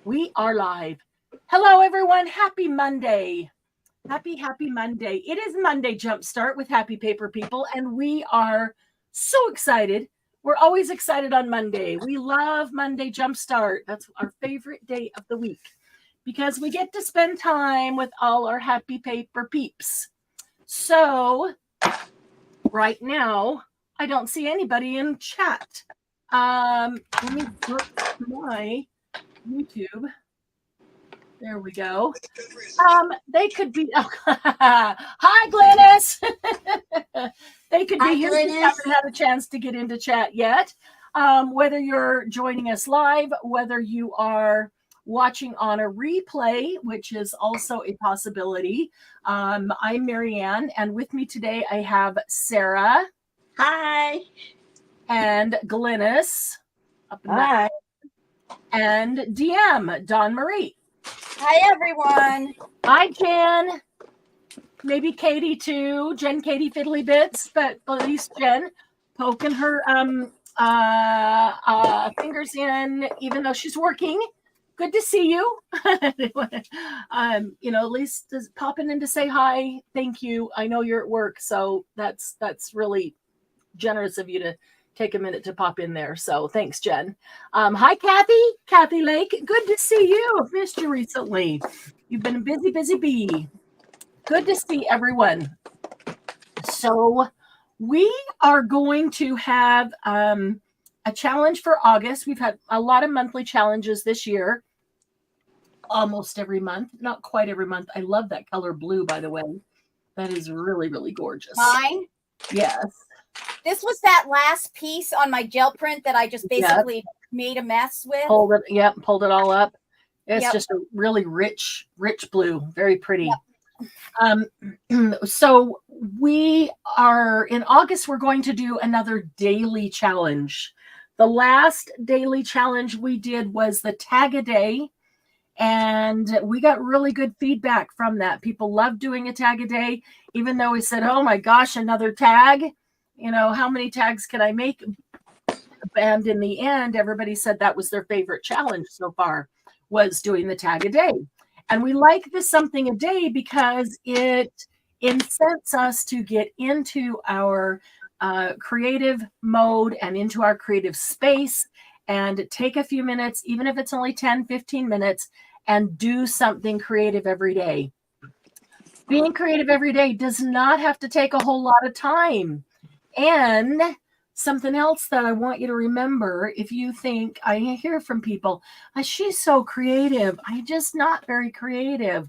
We are live. Hello, everyone. Happy Monday. Happy Monday. It is Monday Jumpstart with Happy Paper People, and we are so excited. We're always excited on Monday. We love Monday Jumpstart. That's our favorite day of the week because we get to spend time with all our Happy Paper peeps. So, right now, I don't see anybody in chat. Let me look at my YouTube. There we go. They could be. Oh, hi, Glennis. They could be here. We haven't had a chance to get into chat yet. Whether you're joining us live, whether you are watching on a replay, which is also a possibility. I'm Marianne, and with me today I have Sarah. Hi. And Glennis. Up in Hi. And DM, Dawn Marie. Hi, everyone. Hi, Jen. Maybe Katie, too. Jen, Katie Fiddly Bits, but at least Jen poking her fingers in, even though she's working. Good to see you. At least popping in to say hi. Thank you. I know you're at work, so that's really generous of you to take a minute to pop in there. So thanks, Jen. Hi, Kathy Lake. Good to see you. I've missed you recently. You've been a busy bee. Good to see everyone. So we are going to have a challenge for August. We've had a lot of monthly challenges this year. Almost every month. Not quite every month. I love that color blue, by the way. That is really, really gorgeous. Mine? Yes. This was that last piece on my gel print that I just basically made a mess with. Pulled it all up. It's just a really rich blue, very pretty. Yep. So we are in August, we're going to do another daily challenge. The last daily challenge we did was the tag a day, and we got really good feedback from that. People love doing a tag a day, even though we said, oh my gosh, another tag. How many tags can I make? And in the end, everybody said that was their favorite challenge so far, was doing the tag a day. And we like this something a day because it incents us to get into our creative mode and into our creative space and take a few minutes, even if it's only 10, 15 minutes, and do something creative every day. Being creative every day does not have to take a whole lot of time. And something else that I want you to remember, if you think, I hear from people, she's so creative. I'm just not very creative.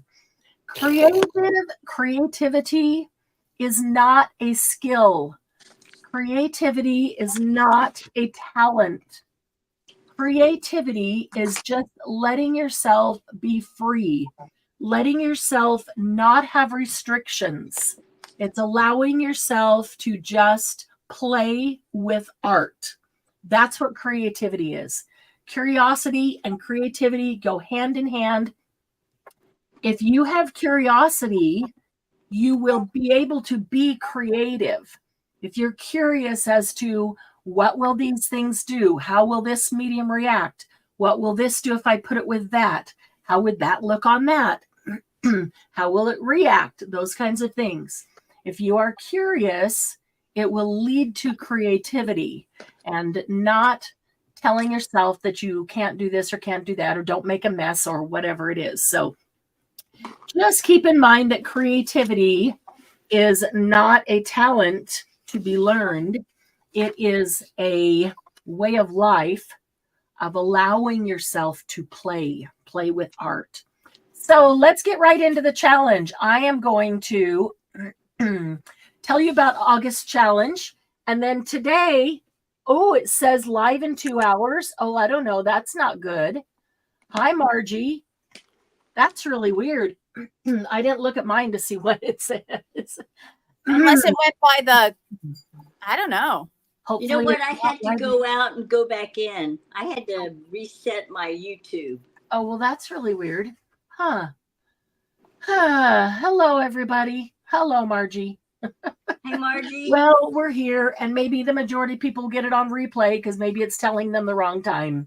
Creativity is not a skill. Creativity is not a talent. Creativity is just letting yourself be free, letting yourself not have restrictions. It's allowing yourself to just play with art. That's what creativity is. Curiosity and creativity go hand in hand. If you have curiosity, you will be able to be creative. If you're curious as to what will these things do? How will this medium react? What will this do if I put it with that? How would that look on that? How will it react? Those kinds of things. If you are curious, it will lead to creativity and not telling yourself that you can't do this or can't do that or don't make a mess or whatever it is. So just keep in mind that creativity is not a talent to be learned. It is a way of life of allowing yourself to play with art. So let's get right into the challenge. I am going to tell you about August challenge. And then today, it says live in 2 hours. Oh, I don't know. That's not good. Hi, Margie. That's really weird. I didn't look at mine to see what it says. Unless it went by I don't know. Hopefully, you know what? I had to go out and go back in. I had to reset my YouTube. Oh, well, that's really weird. Huh. Hello, everybody. Hello, Margie. Hey, Margie. Well, we're here, and maybe the majority of people get it on replay because maybe it's telling them the wrong time.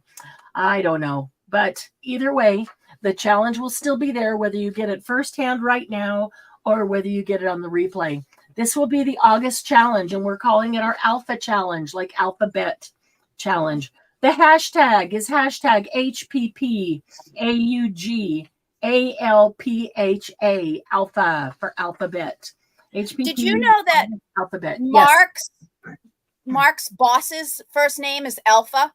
I don't know. But either way, the challenge will still be there, whether you get it firsthand right now or whether you get it on the replay. This will be the August challenge, and we're calling it our Alpha Challenge, like Alphabet Challenge. The hashtag is hashtag HPPAUGALPHA, Alpha for alphabet. HPP. Did you know that alphabet? Yes. Mark's boss's first name is Alpha?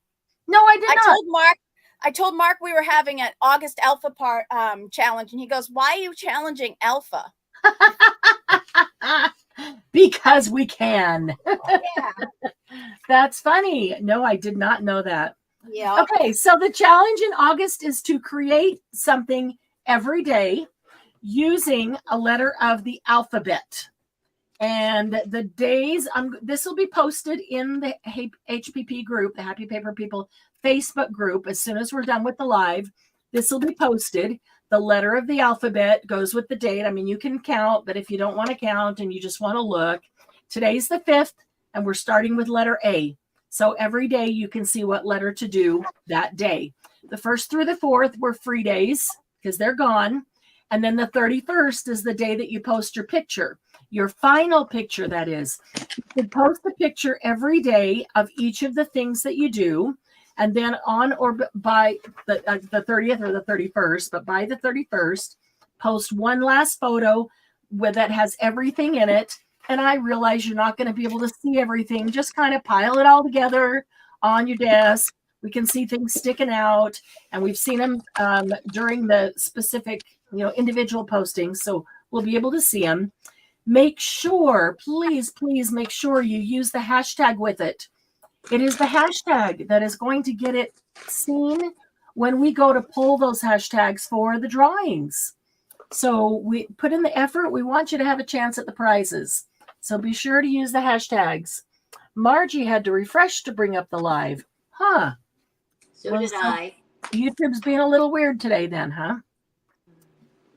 No, I did not. I told Mark we were having an August Alpha challenge, and he goes, "Why are you challenging Alpha?" Because we can. Yeah. That's funny. No, I did not know that. Yeah. Okay, so the challenge in August is to create something every day using a letter of the alphabet. And the days, this will be posted in the HPP group, the Happy Paper People Facebook group. As soon as we're done with the live, this will be posted. The letter of the alphabet goes with the date. I mean, you can count, but if you don't want to count and you just want to look, today's the 5th, and we're starting with letter A. So every day you can see what letter to do that day. The 1st through the 4th were free days because they're gone. And then the 31st is the day that you post your picture, your final picture, that is. You can post a picture every day of each of the things that you do. And then on or by the 30th or the 31st, but by the 31st, post one last photo that has everything in it. And I realize you're not going to be able to see everything. Just kind of pile it all together on your desk. We can see things sticking out, and we've seen them during the specific, individual postings. So we'll be able to see them. Make sure, please make sure you use the hashtag with it. It is the hashtag that is going to get it seen when we go to pull those hashtags for the drawings. So we put in the effort. We want you to have a chance at the prizes. So be sure to use the hashtags. Margie had to refresh to bring up the live. Huh. So did I. YouTube's being a little weird today then, huh?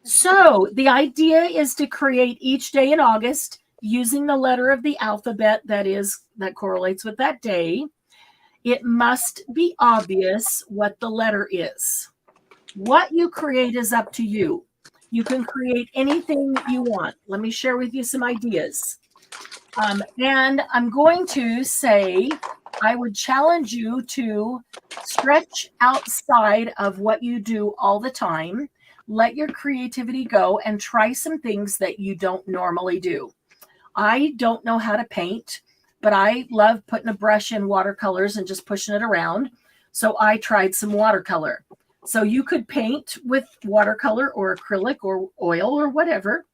So the idea is to create each day in August using the letter of the alphabet that correlates with that day. It must be obvious what the letter is. What you create is up to you. You can create anything you want. Let me share with you some ideas. And I'm going to say, I would challenge you to stretch outside of what you do all the time. Let your creativity go and try some things that you don't normally do. I don't know how to paint, but I love putting a brush in watercolors and just pushing it around. So I tried some watercolor. So you could paint with watercolor or acrylic or oil or whatever.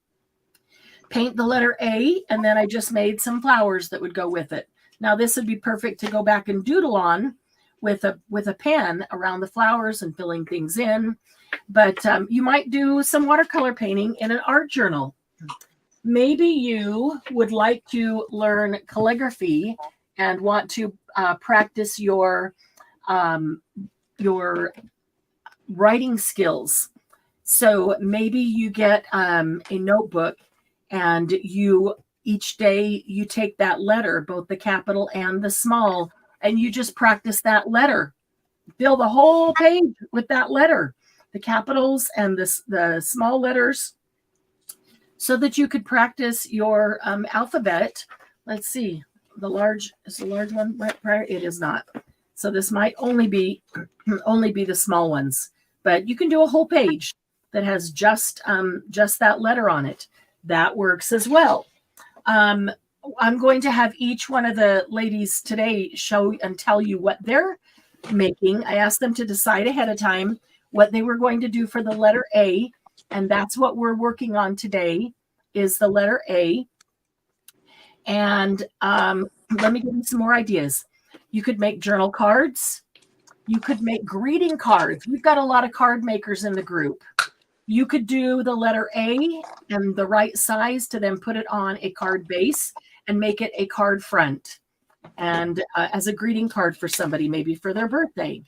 Paint the letter A, and then I just made some flowers that would go with it. Now this would be perfect to go back and doodle on with a pen around the flowers and filling things in. But you might do some watercolor painting in an art journal. Maybe you would like to learn calligraphy and want to practice your writing skills. So maybe you get a notebook, and each day you take that letter, both the capital and the small, and you just practice that letter. Fill the whole page with that letter, the capitals and the small letters, so that you could practice your alphabet. Let's see, is the large one right prior? It is not. So this might only be the small ones, but you can do a whole page that has just that letter on it. That works as well. I'm going to have each one of the ladies today show and tell you what they're making. I asked them to decide ahead of time what they were going to do for the letter A, and that's what we're working on today, is the letter A. And let me give you some more ideas. You could make journal cards. You could make greeting cards. We've got a lot of card makers in the group. You could do the letter A and the right size to then put it on a card base and make it a card front, and as a greeting card for somebody, maybe for their birthday.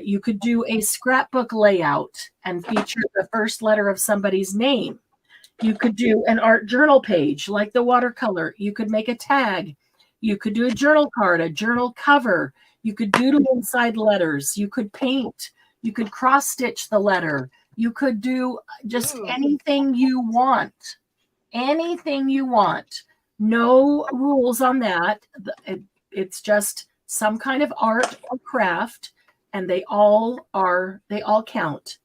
You could do a scrapbook layout and feature the first letter of somebody's name. You could do an art journal page like the watercolor. You could make a tag. You could do a journal card, a journal cover. You could doodle inside letters. You could paint. You could cross stitch the letter. You could do just anything you want. Anything you want. No rules on that. It's just some kind of art or craft, and they all count.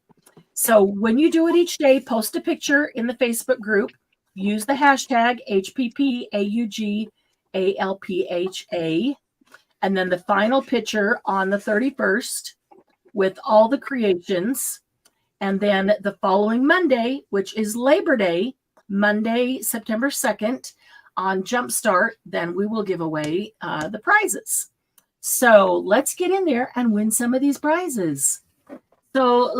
So when you do it each day, post a picture in the Facebook group. Use the hashtag HPPAUGALPHA, and then the final picture on the 31st with all the creations. And then the following Monday, which is Labor Day, Monday, September 2nd, on Jumpstart, then we will give away the prizes. So let's get in there and win some of these prizes. So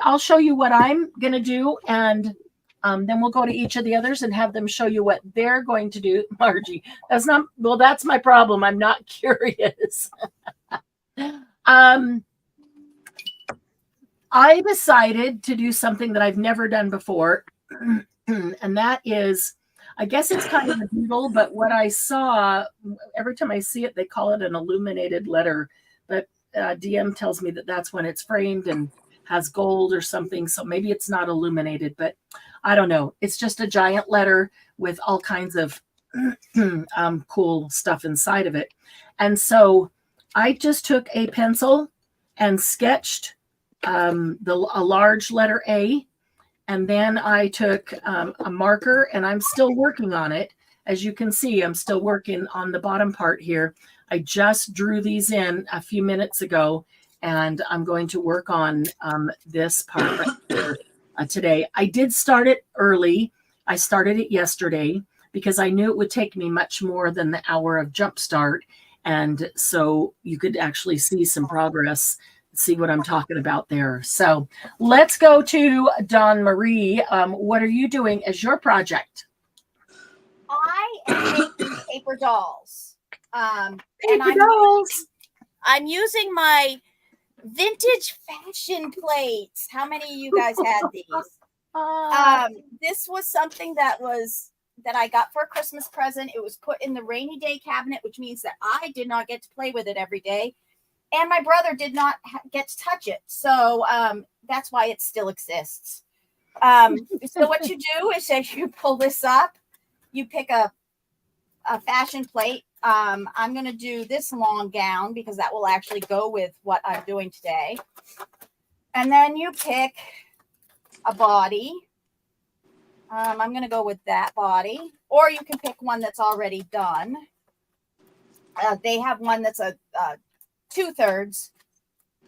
I'll show you what I'm going to do, and then we'll go to each of the others and have them show you what they're going to do. Margie, that's my problem. I'm not curious. I decided to do something that I've never done before, and that is, I guess it's kind of a doodle, but what I saw, every time I see it, they call it an illuminated letter, but DM tells me that that's when it's framed and has gold or something, so maybe it's not illuminated, but I don't know. It's just a giant letter with all kinds of cool stuff inside of it. And so I just took a pencil and sketched a large letter A, and then I took a marker, and I'm still working on it. As you can see, I'm still working on the bottom part here. I just drew these in a few minutes ago, and I'm going to work on this part right here today. I did start it early. I started it yesterday because I knew it would take me much more than the hour of Jumpstart, and so you could actually see some progress, see what I'm talking about there. So let's go to Dawn Marie. What are you doing as your project? I am making paper dolls. Paper dolls. I'm using my vintage fashion plates. How many of you guys had these? This was something that I got for a Christmas present. It was put in the rainy day cabinet, which means that I did not get to play with it every day. And my brother did not get to touch it. So that's why it still exists. So what you do is as you pull this up, you pick a fashion plate. I'm going to do this long gown because that will actually go with what I'm doing today. And then you pick a body. I'm going to go with that body. Or you can pick one that's already done. They have one that's a 2/3.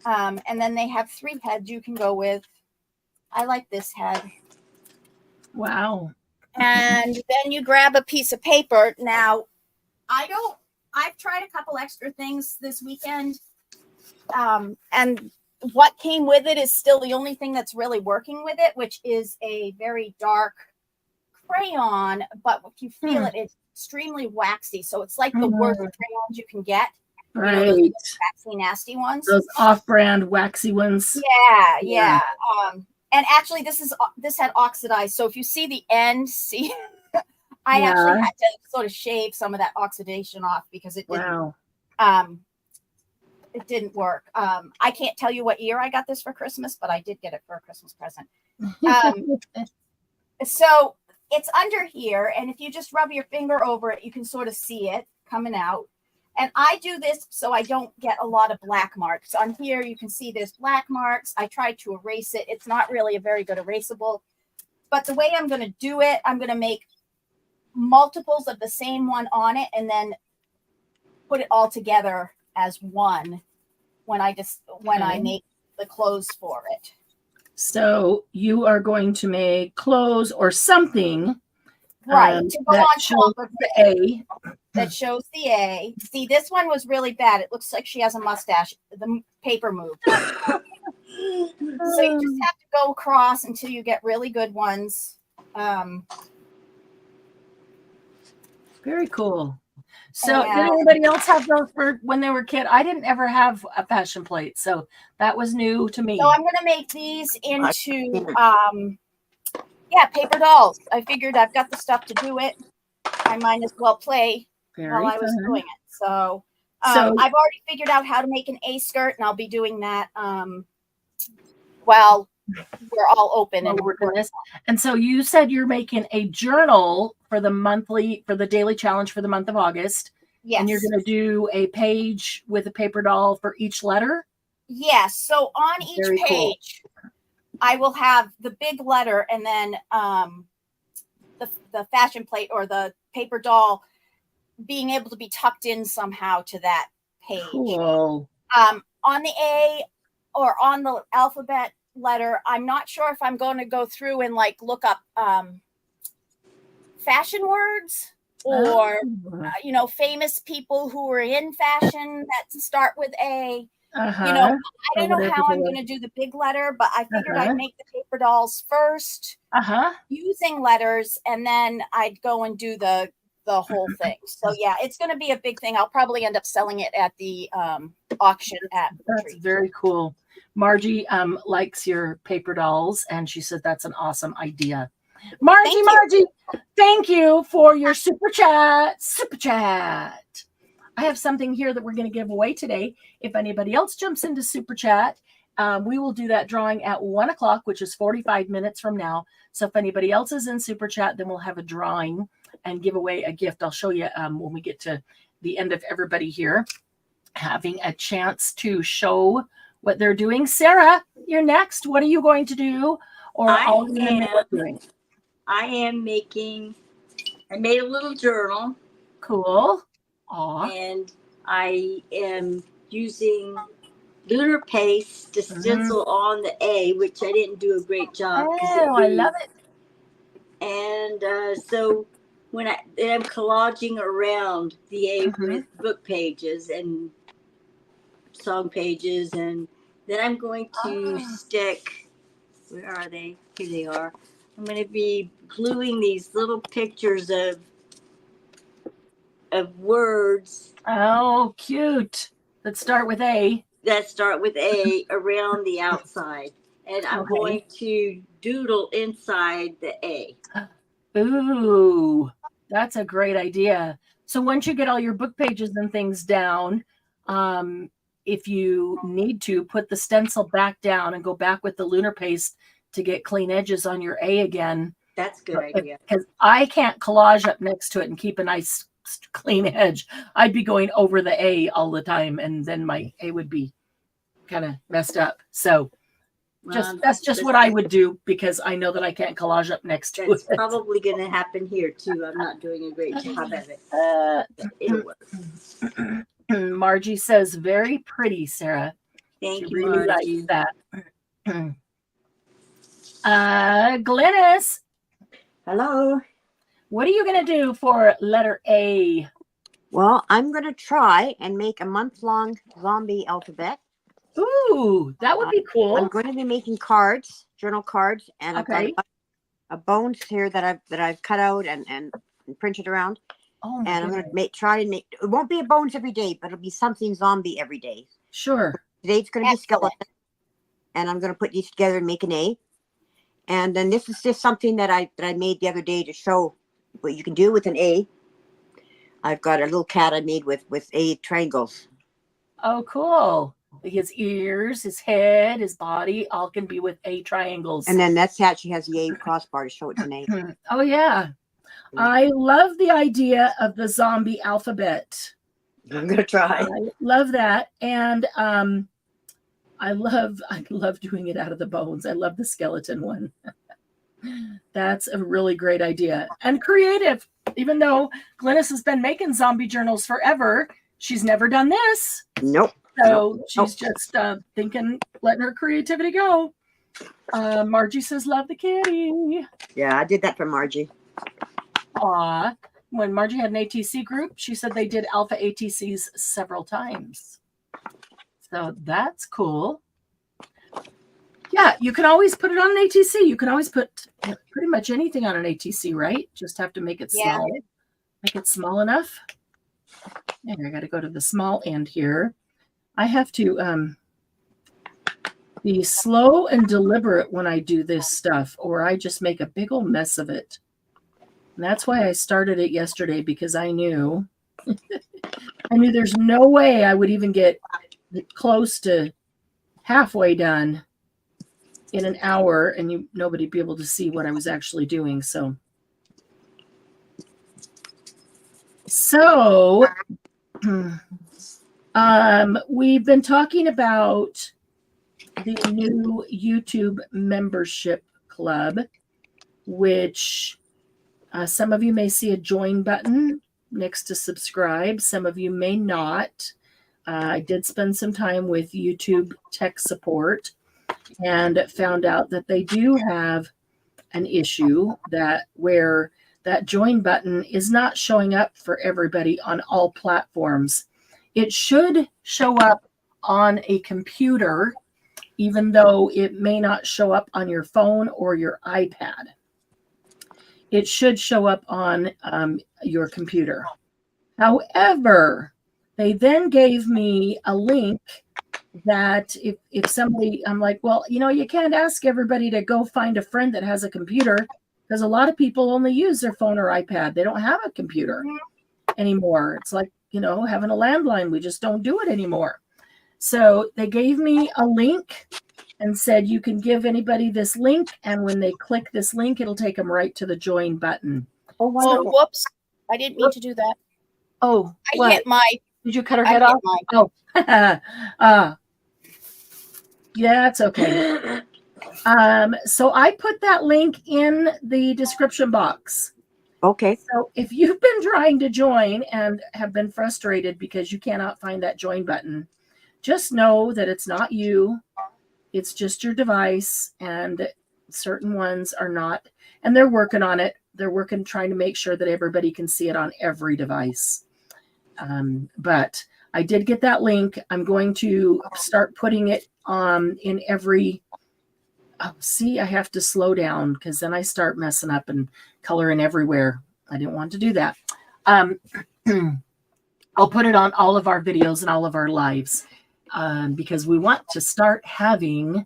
And then they have 3 heads you can go with. I like this head. Wow. And then you grab a piece of paper. Now, I've tried a couple extra things this weekend. And what came with it is still the only thing that's really working with it, which is a very dark crayon. But if you feel it, it's extremely waxy. So it's like the worst crayons you can get. Right. You know, those waxy, nasty ones. Those off-brand waxy ones. Yeah. And actually, this had oxidized. So if you see the end, I actually had to sort of shave some of that oxidation off because it didn't. It didn't work. I can't tell you what year I got this for Christmas, but I did get it for a Christmas present. So it's under here, and if you just rub your finger over it, you can sort of see it coming out. And I do this so I don't get a lot of black marks. On here, you can see there's black marks. I tried to erase it. It's not really a very good erasable. But the way I'm going to do it, I'm going to make multiples of the same one on it and then put it all together as one when I make the clothes for it. So you are going to make clothes or something. Right. To go on top of the A. That shows the A. See, this one was really bad. It looks like she has a mustache. The paper moved. So you just have to go across until you get really good ones. Very cool. So did anybody else have those for when they were a kid? I didn't ever have a fashion plate, so that was new to me. So I'm going to make these into, paper dolls. I figured I've got the stuff to do it. I might as well play while I was doing it. So I've already figured out how to make an A skirt, and I'll be doing that well, we're all open and we're doing this. And so you said you're making a journal for the daily challenge for the month of August. yes. And you're going to do a page with a paper doll for each letter? Yes. So on each Very page, cool. I will have the big letter and then the fashion plate or the paper doll being able to be tucked in somehow to that page. Cool. On the A or on the alphabet letter, I'm not sure if I'm going to go through and like look up fashion words or famous people who are in fashion that start with A. I don't know how I'm going to do the big letter, but I figured I'd make the paper dolls first using letters, and then I'd go and do the whole thing. So yeah, it's going to be a big thing. I'll probably end up selling it at the auction at That's very cool. Margie likes your paper dolls, and she said that's an awesome idea. Margie, thank you for your super chat. I have something here that we're going to give away today. If anybody else jumps into super chat, we will do that drawing at 1:00, which is 45 minutes from now. So if anybody else is in super chat, then we'll have a drawing and give away a gift. I'll show you when we get to the end of everybody here having a chance to show what they're doing. Sarah, you're next. What are you going to do? Or I made a little journal. Cool. Aww. And I am using lunar paste to stencil on the A, which I didn't do a great job. Oh, I love it. And so when I'm collaging around the A with book pages and song pages, and then I'm going to stick, where are they? Here they are. I'm going to be gluing these little pictures of words. Oh, cute. That start with A. Around the outside. And I'm going to doodle inside the A. Ooh, that's a great idea. So once you get all your book pages and things down, if you need to, put the stencil back down and go back with the lunar paste to get clean edges on your A again. That's a good idea. Because I can't collage up next to it and keep a nice clean edge. I'd be going over the A all the time, and then my A would be kind of messed up. So that's just what I would do, because I know that I can't collage up next to it. That's probably going to happen here too. I'm not doing a great job at it. It'll work. Margie says, very pretty, Sarah. Thank you, really Margie. like that. Glynis. Hello. What are you going to do for letter A? Well, I'm going to try and make a month-long zombie alphabet. Ooh, that would be cool. I'm going to be making cards, journal cards, and I've got a bones here that I've cut out and printed around. Oh, and I'm going to try and make. It won't be a bones every day, but it'll be something zombie every day. Sure. Today's going to be skeleton, and I'm going to put these together and make an A. And then this is just something that I made the other day to show what you can do with an A. I've got a little cat I made with A triangles. Oh, cool. His ears, his head, his body, all can be with A triangles. And then that's how she has the A crossbar to show it's an A. Oh, yeah. I love the idea of the zombie alphabet. I'm going to try. I love that. And I love doing it out of the bones. I love the skeleton one. That's a really great idea and creative. Even though Glynis has been making zombie journals forever, she's never done this. Nope. So she's just thinking, letting her creativity go. Margie says, love the kitty. Yeah, I did that for Margie. Aw. When Margie had an ATC group, she said they did alpha ATCs several times. So that's cool. Yeah, you can always put it on an ATC. You can always put pretty much anything on an ATC, right? Just have to make it small. Make it small enough. And I got to go to the small end here. I have to be slow and deliberate when I do this stuff, or I just make a big old mess of it. And that's why I started it yesterday, because I knew there's no way I would even get close to halfway done in an hour, and nobody be able to see what I was actually doing. So we've been talking about the new YouTube membership club, which some of you may see a join button next to subscribe. Some of you may not. I did spend some time with YouTube tech support and found out that they do have an issue where that join button is not showing up for everybody on all platforms. It should show up on a computer, even though it may not show up on your phone or your iPad. It should show up on your computer. However, they then gave me a link that if somebody, I'm like, well, you can't ask everybody to go find a friend that has a computer, because a lot of people only use their phone or iPad. They don't have a computer anymore. It's like, having a landline. We just don't do it anymore. So they gave me a link and said, you can give anybody this link, and when they click this link, it'll take them right to the join button. Oh, whoops. I didn't mean to do that. Oh, I hit my... Did you cut her head off? Oh, yeah, it's okay. So I put that link in the description box. Okay. So if you've been trying to join and have been frustrated because you cannot find that join button, just know that it's not you. It's just your device, and certain ones are not. And they're working on it. They're trying to make sure that everybody can see it on every device. But I did get that link. I'm going to start putting it in every... see, I have to slow down because then I start messing up and coloring everywhere. I didn't want to do that. I'll put it on all of our videos and all of our lives because we want to start having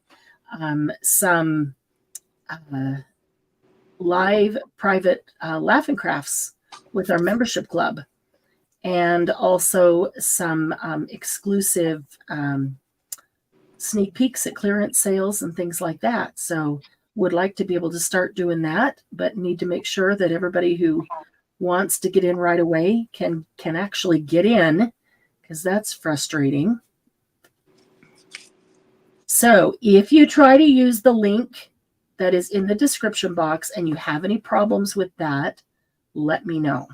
some live private laughing crafts with our membership club, and also some exclusive sneak peeks at clearance sales and things like that. So would like to be able to start doing that, but need to make sure that everybody who wants to get in right away can actually get in, because that's frustrating. So if you try to use the link that is in the description box and you have any problems with that, let me know.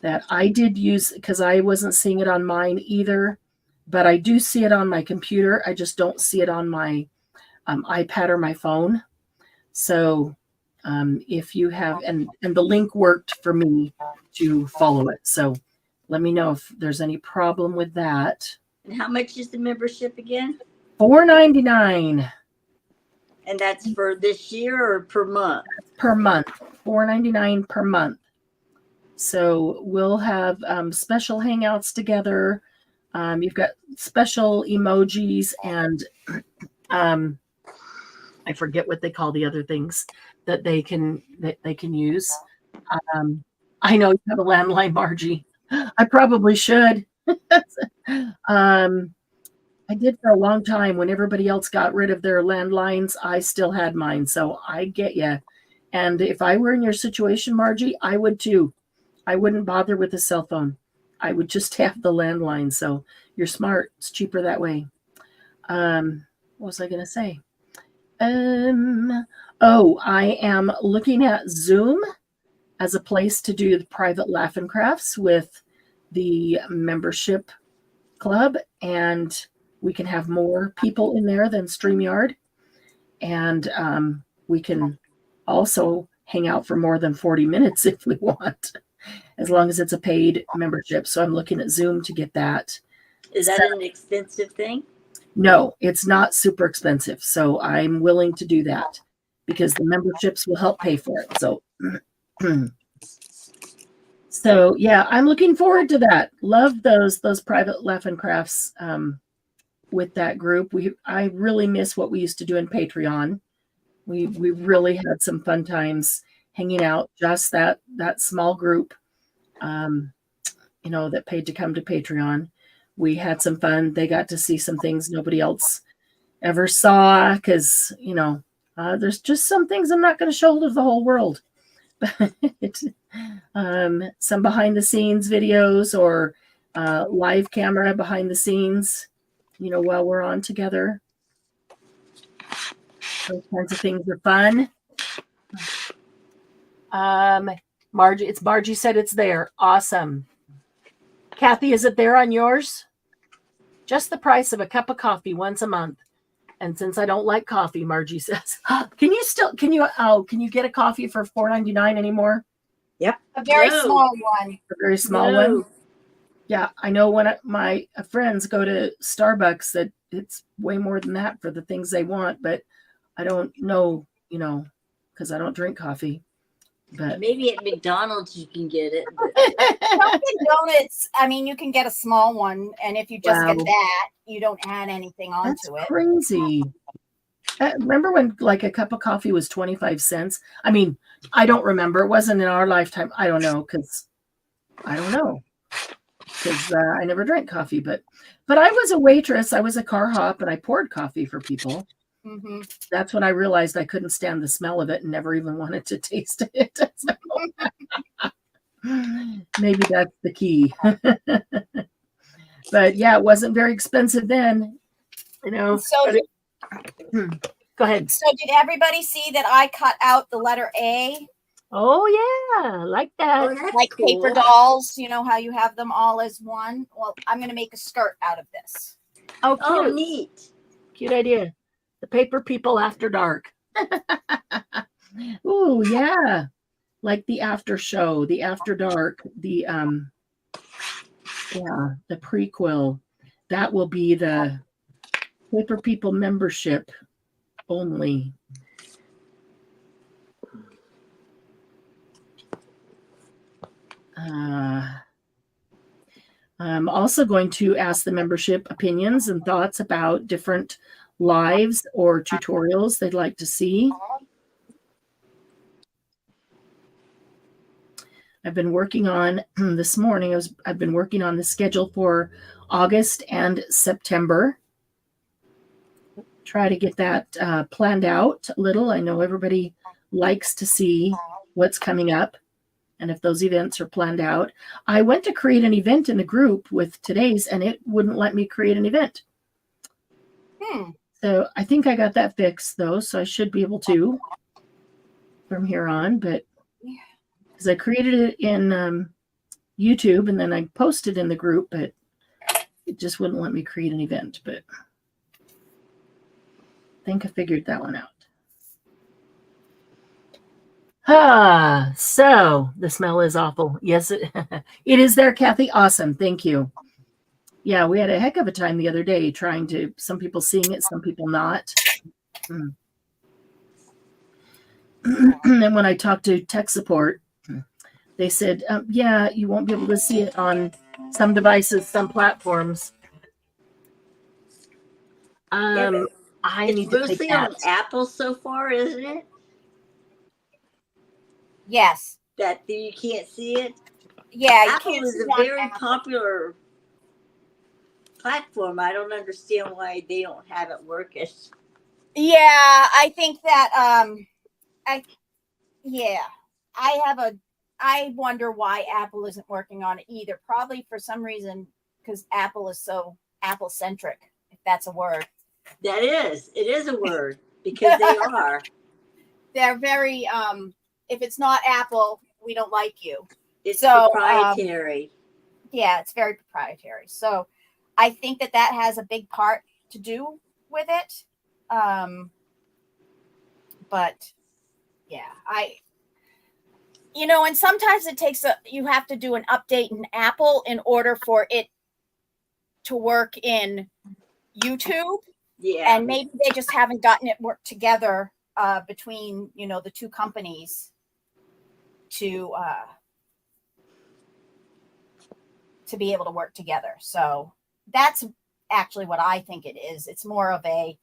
That I did use, because I wasn't seeing it on mine either, but I do see it on my computer. I just don't see it on my iPad or my phone. So if you have, and the link worked for me to follow it. So let me know if there's any problem with that. And how much is the membership again? $4.99. And that's for this year or per month? Per month. $4.99 per month. So we'll have special hangouts together. You've got special emojis and I forget what they call the other things that they can use. I know you have a landline, Margie. I probably should. I did for a long time. When everybody else got rid of their landlines, I still had mine. So I get you. And if I were in your situation, Margie, I would too. I wouldn't bother with a cell phone. I would just have the landline. So you're smart. It's cheaper that way. What was I going to say? I am looking at Zoom as a place to do the private laughing crafts with the membership club, and we can have more people in there than StreamYard, and we can also hang out for more than 40 minutes if we want, as long as it's a paid membership. So I'm looking at Zoom to get that. Is that an expensive thing? No, it's not super expensive. So I'm willing to do that because the memberships will help pay for it. So yeah, I'm looking forward to that. Love those private laughing crafts with that group. I really miss what we used to do in Patreon. We really had some fun times hanging out, just that small group, that paid to come to Patreon. We had some fun. They got to see some things nobody else ever saw, because, there's just some things I'm not going to show to the whole world. Some behind the scenes videos or live camera behind the scenes, while we're on together. Those kinds of things are fun. Margie said it's there. Awesome. Kathy, is it there on yours? Just the price of a cup of coffee once a month. And since I don't like coffee, Margie says, can you get a coffee for $4.99 anymore? Yep. A very small one. A very small one? Yeah, I know when my friends go to Starbucks that it's way more than that for the things they want, but I don't know, because I don't drink coffee. But maybe at McDonald's you can get it. Dunkin' Donuts, I mean, you can get a small one, and if you just get that, you don't add anything onto it. That's crazy. Remember when like a cup of coffee was 25 cents? I mean, I don't remember. It wasn't in our lifetime. I don't know because I never drank coffee. But I was a waitress. I was a car hop, and I poured coffee for people. Mm-hmm. That's when I realized I couldn't stand the smell of it and never even wanted to taste it. So, maybe that's the key. But yeah, it wasn't very expensive then. So go ahead. So did everybody see that I cut out the letter A? Oh yeah, like that. Oh, like cool. Paper dolls, how you have them all as one? Well, I'm going to make a skirt out of this. Oh, cute. Oh, neat. Cute idea. The Paper People After Dark. Ooh, yeah. Like the after show, the After Dark, the prequel. That will be the Paper People membership only. I'm also going to ask the membership opinions and thoughts about different lives or tutorials they'd like to see. I've been working on this morning. I've been working on the schedule for August and September. Try to get that planned out a little. I know everybody likes to see what's coming up and if those events are planned out. I went to create an event in the group with today's, and it wouldn't let me create an event. So I think I got that fixed, though, so I should be able to from here on. But because I created it in YouTube and then I posted in the group, but it just wouldn't let me create an event. But I think I figured that one out. So the smell is awful. Yes, it is there, Kathy. Awesome. Thank you. Yeah, we had a heck of a time the other day some people seeing it, some people not. And when I talked to tech support, they said, yeah, you won't be able to see it on some devices, some platforms. I need to take that. It's mostly on Apple so far, isn't it? Yes. That you can't see it? Yeah, Apple is a very popular platform. I don't understand why they don't have it working. Yeah, I think that I wonder why Apple isn't working on it either. Probably for some reason because Apple is so Apple centric, if that's a word. That is. It is a word because they are. They're very if it's not Apple, we don't like you. It's proprietary. Yeah, it's very proprietary. So I think that has a big part to do with it. But yeah, and sometimes it takes you have to do an update in Apple in order for it to work in YouTube. Yeah. And maybe they just haven't gotten it work together between, the two companies to be able to work together. So that's actually what I think it is. It's more of the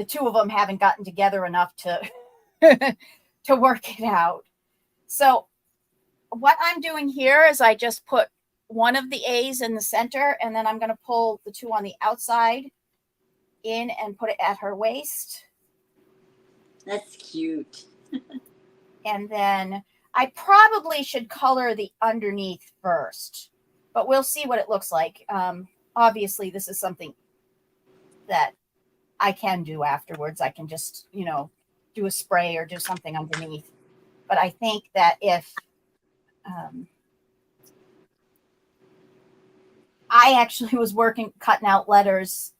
two of them haven't gotten together enough to to work it out. So what I'm doing here is I just put one of the A's in the center, and then I'm going to pull the two on the outside in and put it at her waist. That's cute. And then I probably should color the underneath first, but we'll see what it looks like. Obviously, this is something that I can do afterwards. I can just, do a spray or do something underneath. But I think that if I actually was cutting out letters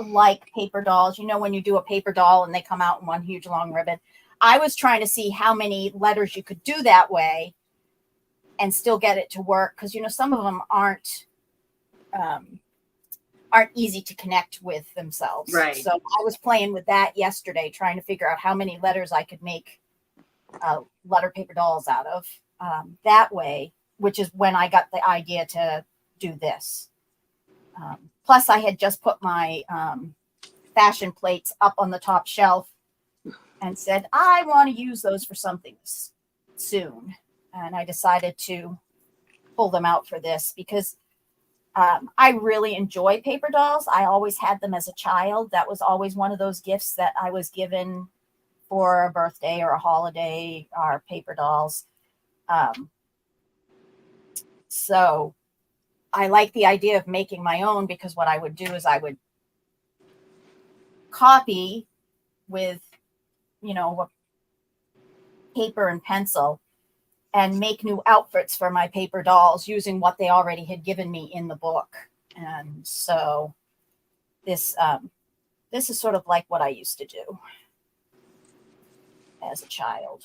like paper dolls, when you do a paper doll and they come out in one huge long ribbon, I was trying to see how many letters you could do that way and still get it to work. Because, some of them aren't easy to connect with themselves. Right. So I was playing with that yesterday, trying to figure out how many letters I could make letter paper dolls out of that way, which is when I got the idea to do this. Plus, I had just put my fashion plates up on the top shelf and said, I want to use those for something soon. And I decided to pull them out for this because I really enjoy paper dolls. I always had them as a child. That was always one of those gifts that I was given for a birthday or a holiday, are paper dolls. So I like the idea of making my own, because what I would do is I would copy with, paper and pencil and make new outfits for my paper dolls using what they already had given me in the book. And so this is sort of like what I used to do as a child.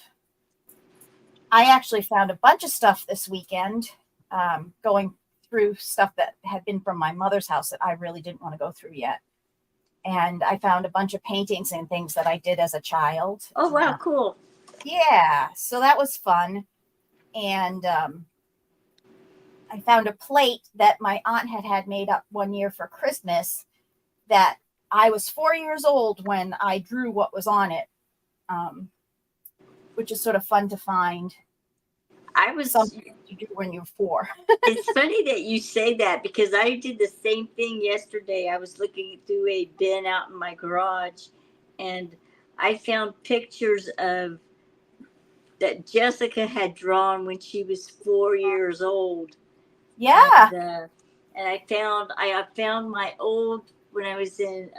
I actually found a bunch of stuff this weekend, going through stuff that had been from my mother's house that I really didn't want to go through yet. And I found a bunch of paintings and things that I did as a child. Oh, wow, cool. Yeah, so that was fun. And I found a plate that my aunt had made up one year for Christmas that I was 4 years old when I drew what was on it, which is sort of fun to find. Something to do when you're 4. It's funny that you say that, because I did the same thing yesterday. I was looking through a bin out in my garage, and I found pictures of that Jessica had drawn when she was 4 years old. Yeah. And I found my old, when I was in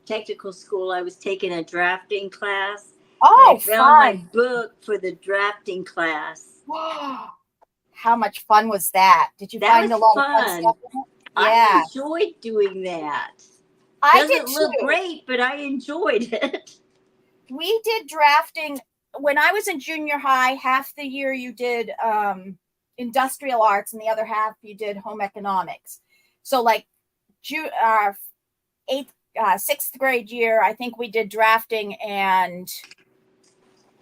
technical school, I was taking a drafting class. Oh, I found my fun. book for the drafting class. How much fun was that? Did you find a lot of fun stuff in it? Yeah. I enjoyed doing that. I Doesn't did look too. great, but I enjoyed it. We did drafting when I was in junior high. Half the year you did industrial arts, and the other half you did home economics. So like sixth grade year, I think we did drafting and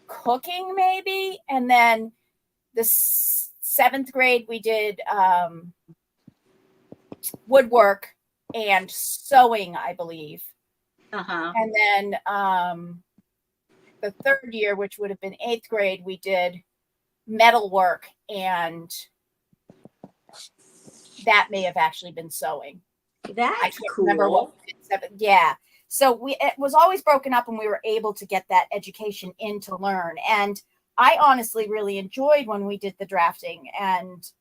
cooking maybe. And then the seventh grade, we did woodwork and sewing, I believe. And then the third year, which would have been eighth grade, we did metalwork, and that may have actually been sewing. That's I can't cool. remember what we did. Yeah. So it was always broken up, and we were able to get that education in to learn. And I honestly really enjoyed when we did the drafting and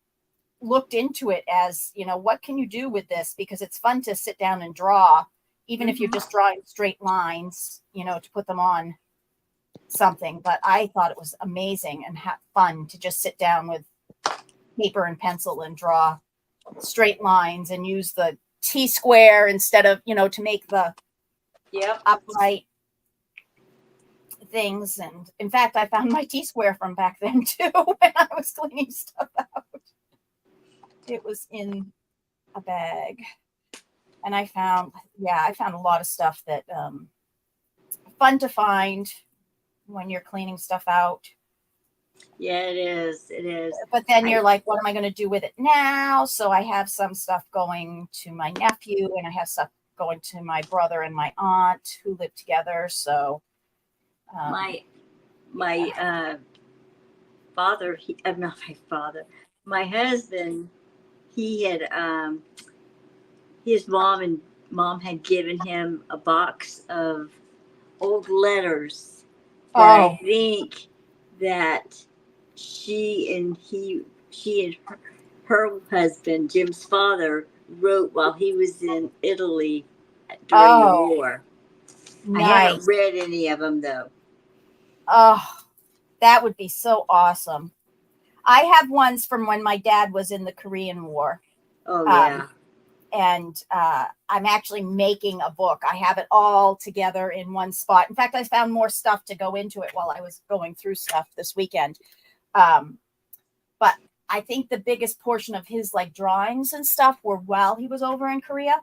looked into it as, what can you do with this? Because it's fun to sit down and draw, even if you're just drawing straight lines, to put them on something. But I thought it was amazing and fun to just sit down with paper and pencil and draw straight lines and use the T-square instead of, to make the upright things. And in fact, I found my T-square from back then too when I was cleaning stuff out. It was in a bag. And I found a lot of stuff that fun to find when you're cleaning stuff out. Yeah, it is. It is. But then you're like, what am I going to do with it now? So I have some stuff going to my nephew, and I have stuff going to my brother and my aunt who live together. So my father, not my father, my husband, he had his mom and Mom had given him a box of old letters that Oh. I think that she and her husband, Jim's father, wrote while he was in Italy during the war. I haven't Nice. read any of them though. Oh, that would be so awesome. I have ones from when my dad was in the Korean War. Oh yeah. And I'm actually making a book. I have it all together in one spot. In fact, I found more stuff to go into it while I was going through stuff this weekend. But I think the biggest portion of his like drawings and stuff were while he was over in Korea.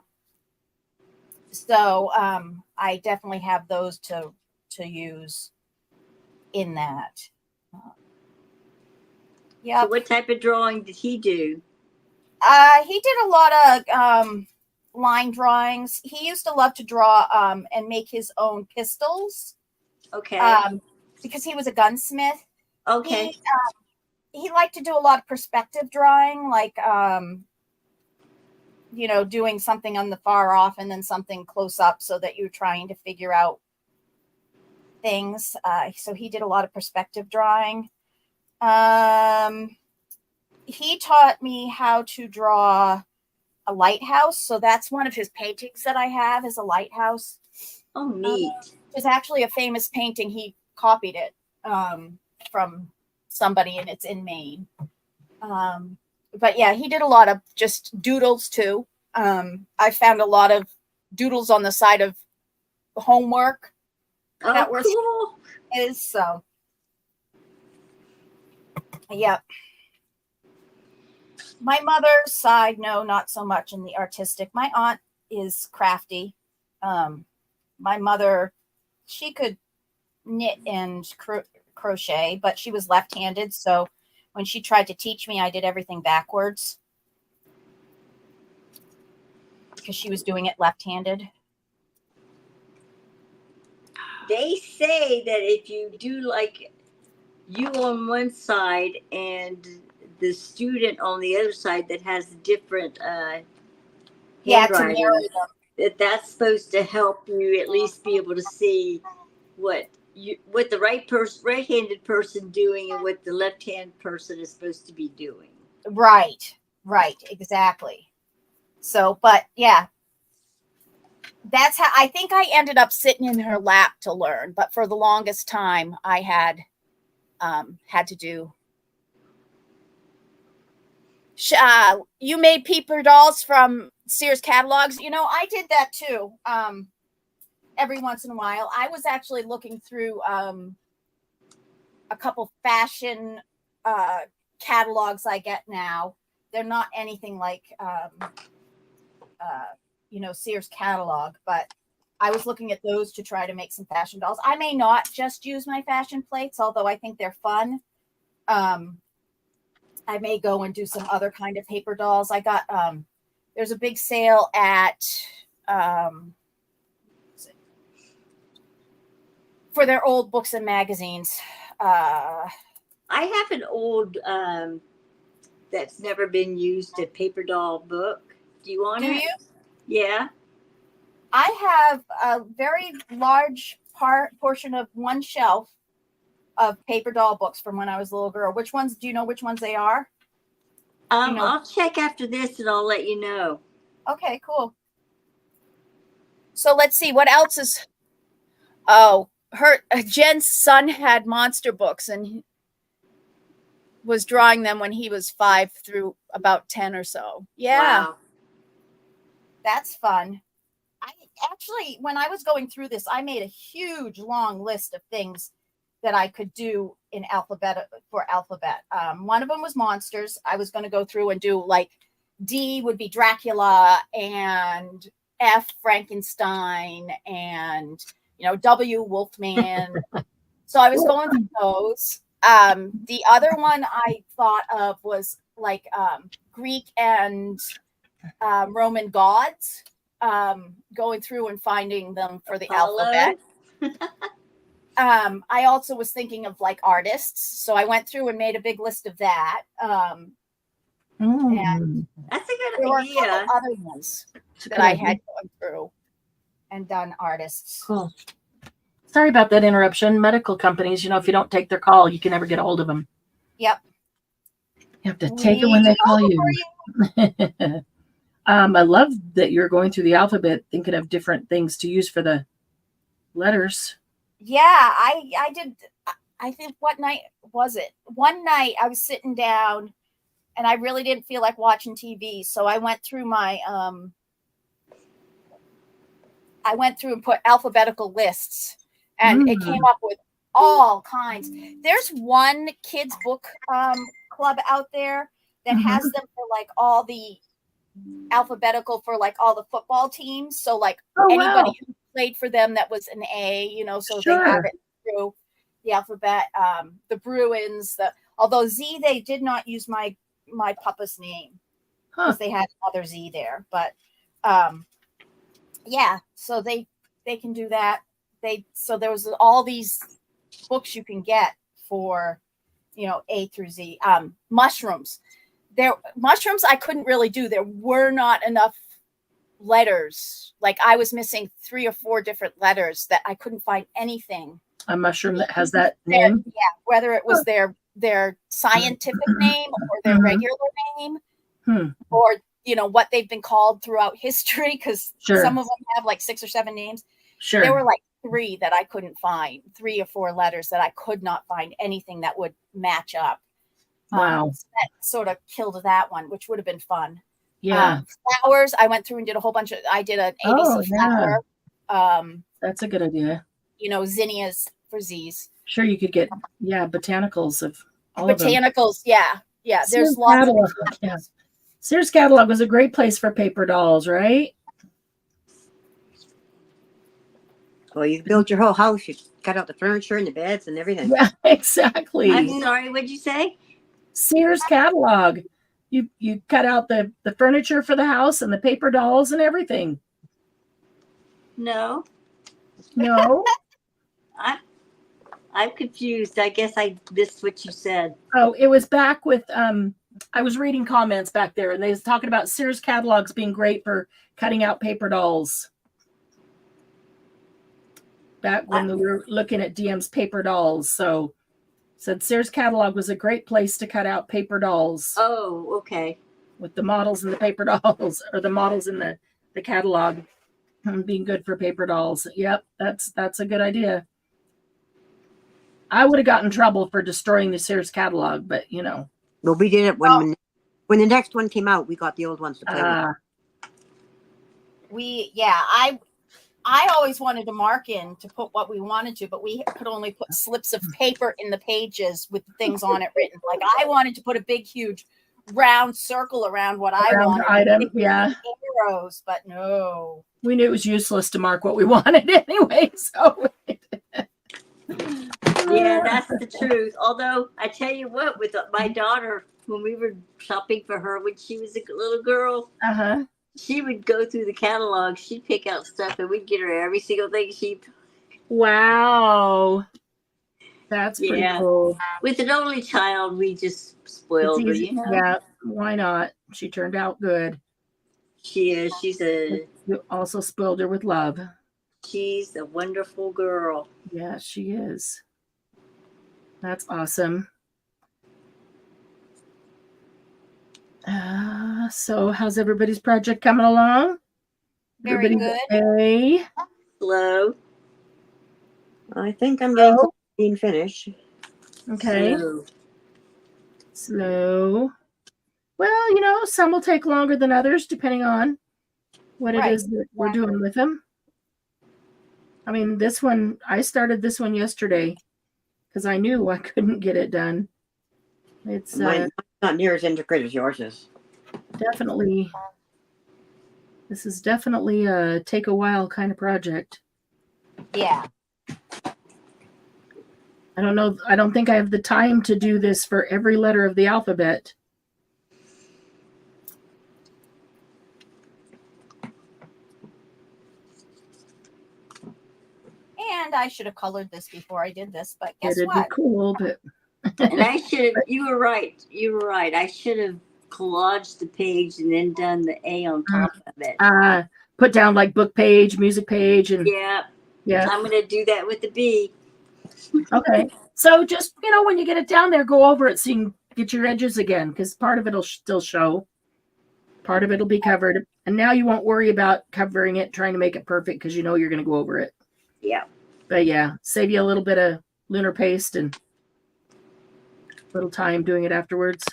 So I definitely have those to use in that. Yeah. So what type of drawing did he do? He did a lot of line drawings. He used to love to draw and make his own pistols. Okay. Because he was a gunsmith. Okay. He liked to do a lot of perspective drawing, like doing something on the far off and then something close up so that you're trying to figure out things. So he did a lot of perspective drawing. He taught me how to draw a lighthouse. So that's one of his paintings that I have is a lighthouse. Oh, neat. It's actually a famous painting. He copied it from somebody, and it's in Maine. But yeah, he did a lot of just doodles too. I found a lot of doodles on the side of homework. Oh, that were cool. So. Yeah. My mother's side, no, not so much in the artistic. My aunt is crafty. My mother, she could knit and crochet, but she was left-handed. So when she tried to teach me, I did everything backwards because she was doing it left-handed. They say that if you do like you on one side and the student on the other side that has different handwriting, that's supposed to help you at least be able to see what the right-handed person doing and what the left-hand person is supposed to be doing. Right, exactly. So, but yeah, that's how I think I ended up sitting in her lap to learn. But for the longest time, I had to do. You made paper dolls from Sears catalogs. I did that too. Every once in a while, I was actually looking through a couple fashion catalogs I get now. They're not anything like Sears catalog, but I was looking at those to try to make some fashion dolls. I may not just use my fashion plates, although I think they're fun. I may go and do some other kind of paper dolls. I got there's a big sale at for their old books and magazines. I have an old that's never been used a paper doll book. Do you want it? Do you? Yeah. I have a very large portion of one shelf of paper doll books from when I was a little girl. Which ones? Do you know which ones they are? I'll check after this and I'll let you know. Okay, cool. So let's see what else is. Oh, Jen's son had monster books and he was drawing them when he was 5 through about 10 or so. Yeah. Wow. That's fun. I actually, when I was going through this, I made a huge long list of things that I could do in alphabet. One of them was monsters. I was going to go through and do like D would be Dracula and F Frankenstein and W Wolfman. So I was going through those. The other one I thought of was like Greek and Roman gods. Going through and finding them for the alphabet. I also was thinking of like artists, so I went through and made a big list of that. Mm. That's a There good were a idea. couple other ones It's a that good I idea. had gone through and done artists. Cool. Sorry about that interruption. Medical companies, if you don't take their call, you can never get a hold of them. Yep. You have to take it when they call you. I love that you're going through the alphabet, thinking of different things to use for the letters. Yeah, I did. I think, what night was it? One night I was sitting down and I really didn't feel like watching TV. So I went through and put alphabetical lists, and it came up with all kinds. There's one kids book club out there that has them for like all the alphabetical for like all the football teams. So like anybody who played for them that was an A, so they have it through the alphabet. The Bruins, although Z, they did not use my papa's name because they had another Z there. But yeah, so they can do that. So there was all these books you can get for A through Z. Mushrooms. Mushrooms I couldn't really do. There were not enough letters. Like I was missing 3 or 4 different letters that I couldn't find anything. A mushroom that has that name? Yeah, whether it was their scientific name or their regular name, or what they've been called throughout history, because some of them have like 6 or 7 names. Sure. There were like 3 that I couldn't find, 3 or 4 letters that I could not find anything that would match up. Wow. So that sort of killed that one, which would have been fun. Yeah. Flowers, I went through and did a whole bunch of, I did an ABC flower. That's a good idea. Zinnias for Z's. Sure, you could get, botanicals of all of them. Botanicals, yeah. There's Sears lots of catalog. Sears catalog was a great place for paper dolls, right? Well, you built your whole house. You cut out the furniture and the beds and everything. Yeah, exactly. I'm sorry, what'd you say? Sears catalog. You cut out the furniture for the house and the paper dolls and everything. No. No? I'm confused. I guess I missed what you said. Oh, it was back with I was reading comments back there, and they was talking about Sears catalogs being great for cutting out paper dolls. Back when we were looking at DM's paper dolls. So said Sears catalog was a great place to cut out paper dolls. Oh, okay. With the models in the paper dolls, or the models in the catalog being good for paper dolls. Yep, that's a good idea. I would have gotten in trouble for destroying the Sears catalog, but Well, we did it when the next one came out. We got the old ones to play with. I always wanted to mark in to put what we wanted to, but we could only put slips of paper in the pages with things on it written. Like I wanted to put a big, huge, round circle around what I wanted. Item, yeah. Arrows, but no. We knew it was useless to mark what we wanted anyway. So. Yeah, that's the truth. Although I tell you what, with my daughter, when we were shopping for her when she was a little girl, she would go through the catalog. She'd pick out stuff, and we'd get her every single thing she. Wow, that's pretty cool. With an only child, we just spoiled her. Yeah, why not? She turned out good. She is. You also spoiled her with love. She's a wonderful girl. Yeah, she is. That's awesome. So how's everybody's project coming along? Very good. Okay? Slow. I think I'm getting being finished. Okay. Slow. Well, some will take longer than others, depending on what it is that we're doing with them. I mean, this one, I started this one yesterday because I knew I couldn't get it done. It's mine's not near as intricate as yours is. Definitely. This is definitely a take a while kind of project. Yeah. I don't know. I don't think I have the time to do this for every letter of the alphabet. And I should have colored this before I did this, but guess It'd what? be cool, but and I should have. You were right. I should have collaged the page and then done the A on top of it. Put down like book page, music page, and Yeah. yeah. I'm going to do that with the B. Okay. So just, when you get it down there, go over it so you can get your edges again, because part of it will still show. Part of it will be covered. And now you won't worry about covering it, trying to make it perfect, because you're going to go over it. Yeah. But yeah, save you a little bit of lunar paste and a little time doing it afterwards.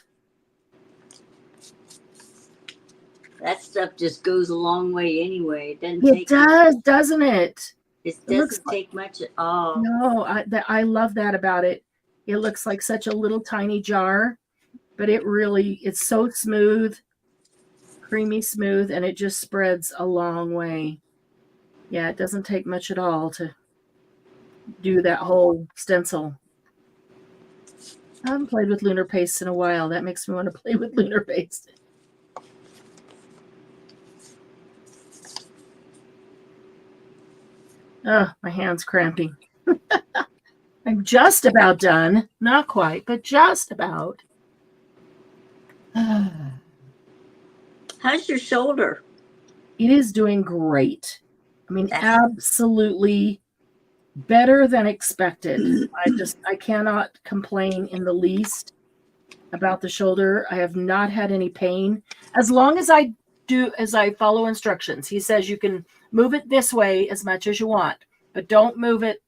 That stuff just goes a long way anyway. It does, doesn't it? It doesn't take much at all. No, I love that about it. It looks like such a little tiny jar, but it's so smooth, creamy smooth, and it just spreads a long way. Yeah, it doesn't take much at all to do that whole stencil. I haven't played with lunar paste in a while. That makes me want to play with lunar paste. Oh, my hand's cramping. I'm just about done. Not quite, but just about. How's your shoulder? It is doing great. I mean, absolutely better than expected. I cannot complain in the least about the shoulder. I have not had any pain. As long as I follow instructions. He says you can move it this way as much as you want, but don't move it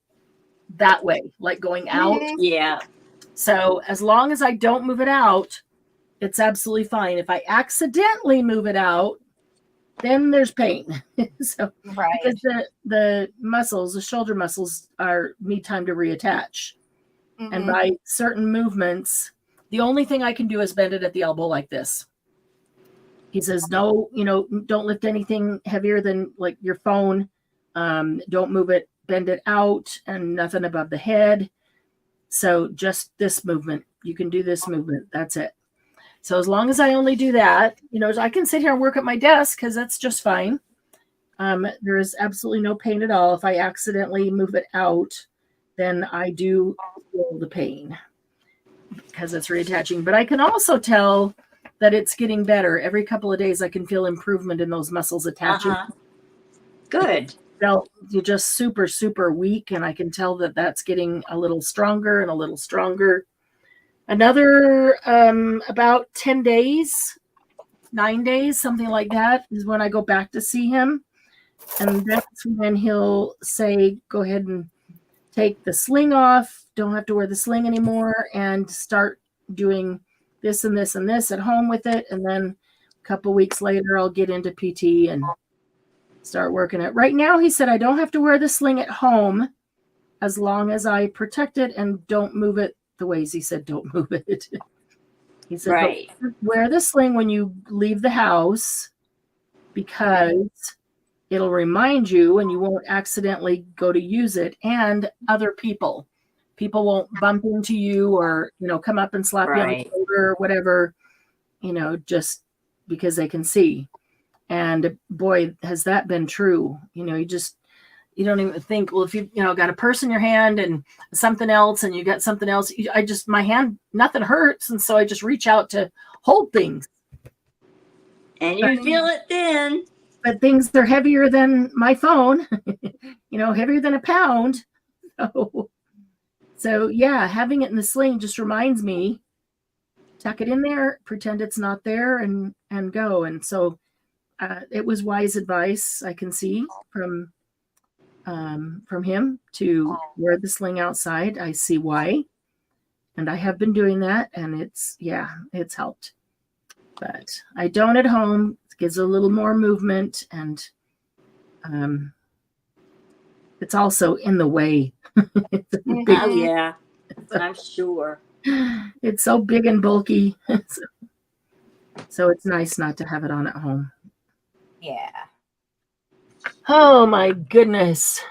that way, like going out. Yeah. So as long as I don't move it out, it's absolutely fine. If I accidentally move it out, then there's pain. So Right. because the muscles, the shoulder muscles need time to reattach. Mm-hmm. And by certain movements, the only thing I can do is bend it at the elbow like this. He says, no, don't lift anything heavier than like your phone. Don't move it, bend it out, and nothing above the head. So just this movement. You can do this movement. That's it. So as long as I only do that, I can sit here and work at my desk because that's just fine. There is absolutely no pain at all. If I accidentally move it out, then I do feel the pain because it's reattaching. But I can also tell that it's getting better. Every couple of days, I can feel improvement in those muscles attaching. Good. You're just super, super weak, and I can tell that that's getting a little stronger and a little stronger. Another about 10 days, 9 days, something like that, is when I go back to see him. And that's when he'll say, go ahead and take the sling off. Don't have to wear the sling anymore, and start doing this and this and this at home with it. And then a couple weeks later, I'll get into PT and start working it. Right now, he said, I don't have to wear the sling at home as long as I protect it and don't move it the ways he said, don't move it. He said, right. Wear the sling when you leave the house because it'll remind you and you won't accidentally go to use it. And other people won't bump into you or, come up and slap you on the shoulder or whatever, just because they can see. And boy, has that been true. You don't even think, well, if you got a purse in your hand and something else and you got something else, my hand, nothing hurts. And so I just reach out to hold things. And you feel it then. But things are heavier than my phone, heavier than a pound. So yeah, having it in the sling just reminds me, tuck it in there, pretend it's not there, and go. And so it was wise advice, I can see, from him to wear the sling outside. I see why. And I have been doing that, and it's helped. But I don't at home. It gives a little more movement, and it's also in the way. Oh, yeah. I'm sure. It's so big and bulky. So it's nice not to have it on at home. Yeah. Oh, my goodness.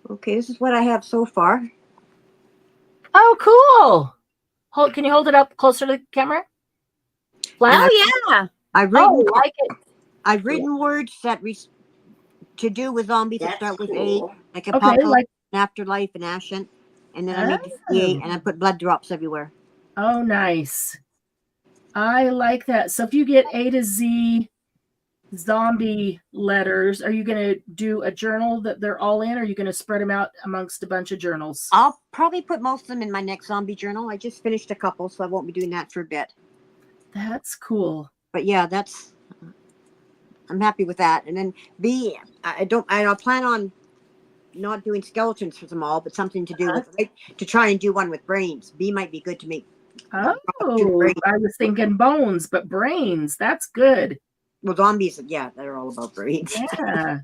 Okay, this is what I have so far. Oh, cool. Can you hold it up closer to the camera? Flat? Oh, yeah. I've written, like it. I've written words that to do with zombies that start with cool. A, like Okay, apocalypse, like, afterlife, and ashen. And then I made the C8, and I put blood drops everywhere. oh, nice. I like that. So if you get A to Z zombie letters, are you going to do a journal that they're all in, or are you going to spread them out amongst a bunch of journals? I'll probably put most of them in my next zombie journal. I just finished a couple, so I won't be doing that for a bit. That's cool. But yeah, I'm happy with that. And then B, I'll plan on not doing skeletons for them all, but something to do with, like, to try and do one with brains. B might be good to make. Oh, I was thinking bones, but brains. That's good. Well, zombies, yeah, they're all about brains. Yeah.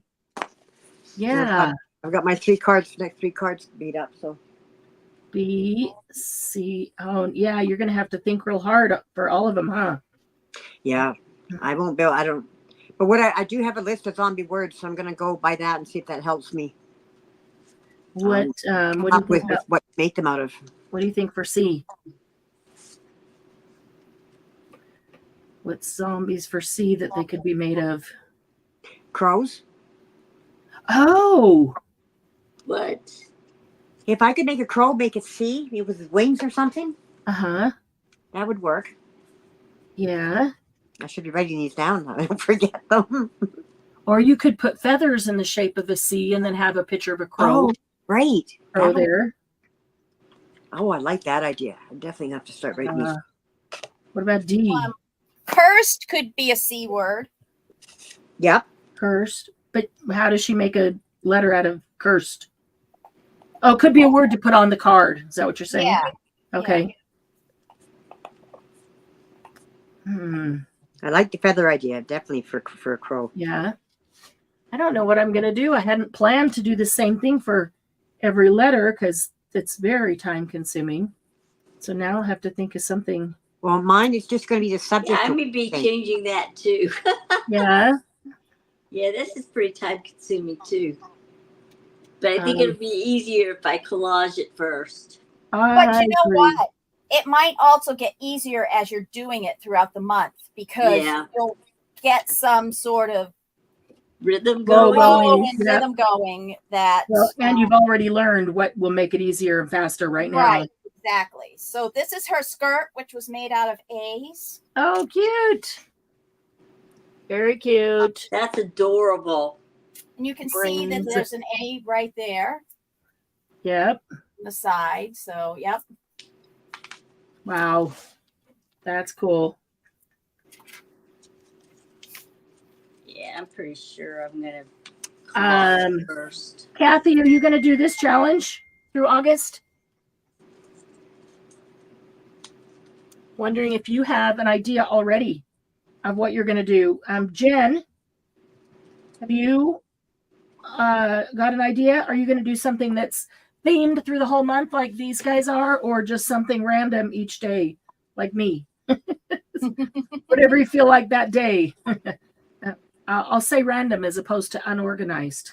Yeah. I've got my next 3 cards beat up, so. B, C. Oh, yeah, you're going to have to think real hard for all of them, huh? Yeah, I won't be able, I don't. But what I do have a list of zombie words, so I'm going to go by that and see if that helps me. What do you think with what to make them out of. What do you think for C? What's zombies for C that they could be made of? Crows. Oh, What? If I could make a crow, make it C, with wings or something, uh-huh. that would work. Yeah. I should be writing these down. I don't forget them. Or you could put feathers in the shape of a C and then have a picture of a crow. Oh, right. Crow there. Oh, I like that idea. I definitely have to start writing these. What about D? Cursed could be a C word. Yep. Cursed. But how does she make a letter out of cursed? Oh, it could be a word to put on the card. Is that what you're saying? Yeah. Okay. I like the feather idea, definitely for a crow. Yeah. I don't know what I'm going to do. I hadn't planned to do the same thing for every letter because it's very time consuming. So now I'll have to think of something. Well, mine is just going to be the subject. Yeah, I may be changing that too. Yeah. Yeah, this is pretty time consuming too. But I think it'll be easier if I collage it first. But you know what? It might also get easier as you're doing it throughout the month because you'll get some sort of rhythm going. Rhythm going that. Well, and you've already learned what will make it easier and faster right now. Right, exactly. So this is her skirt, which was made out of A's. Oh, cute. Very cute. That's adorable. And you can see that there's an A right there. Yep. On the side. So, yep. Wow. That's cool. Yeah, I'm pretty sure I'm going to first. Kathy, are you going to do this challenge through August? Wondering if you have an idea already of what you're going to do. Jen, have you got an idea? Are you going to do something that's themed through the whole month like these guys are, or just something random each day like me? Whatever you feel like that day. I'll say random as opposed to unorganized.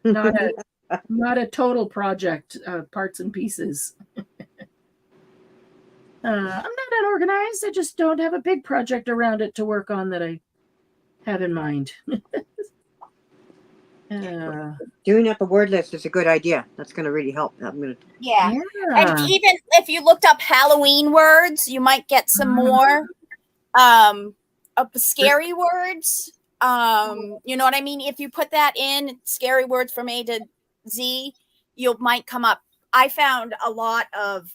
Not a total project, parts and pieces. I'm not unorganized. I just don't have a big project around it to work on that I have in mind. Doing up a word list is a good idea. That's going to really help. Yeah. And even if you looked up Halloween words, you might get some more scary words. You know what I mean? If you put that in, scary words from A to Z, you might come up. I found a lot of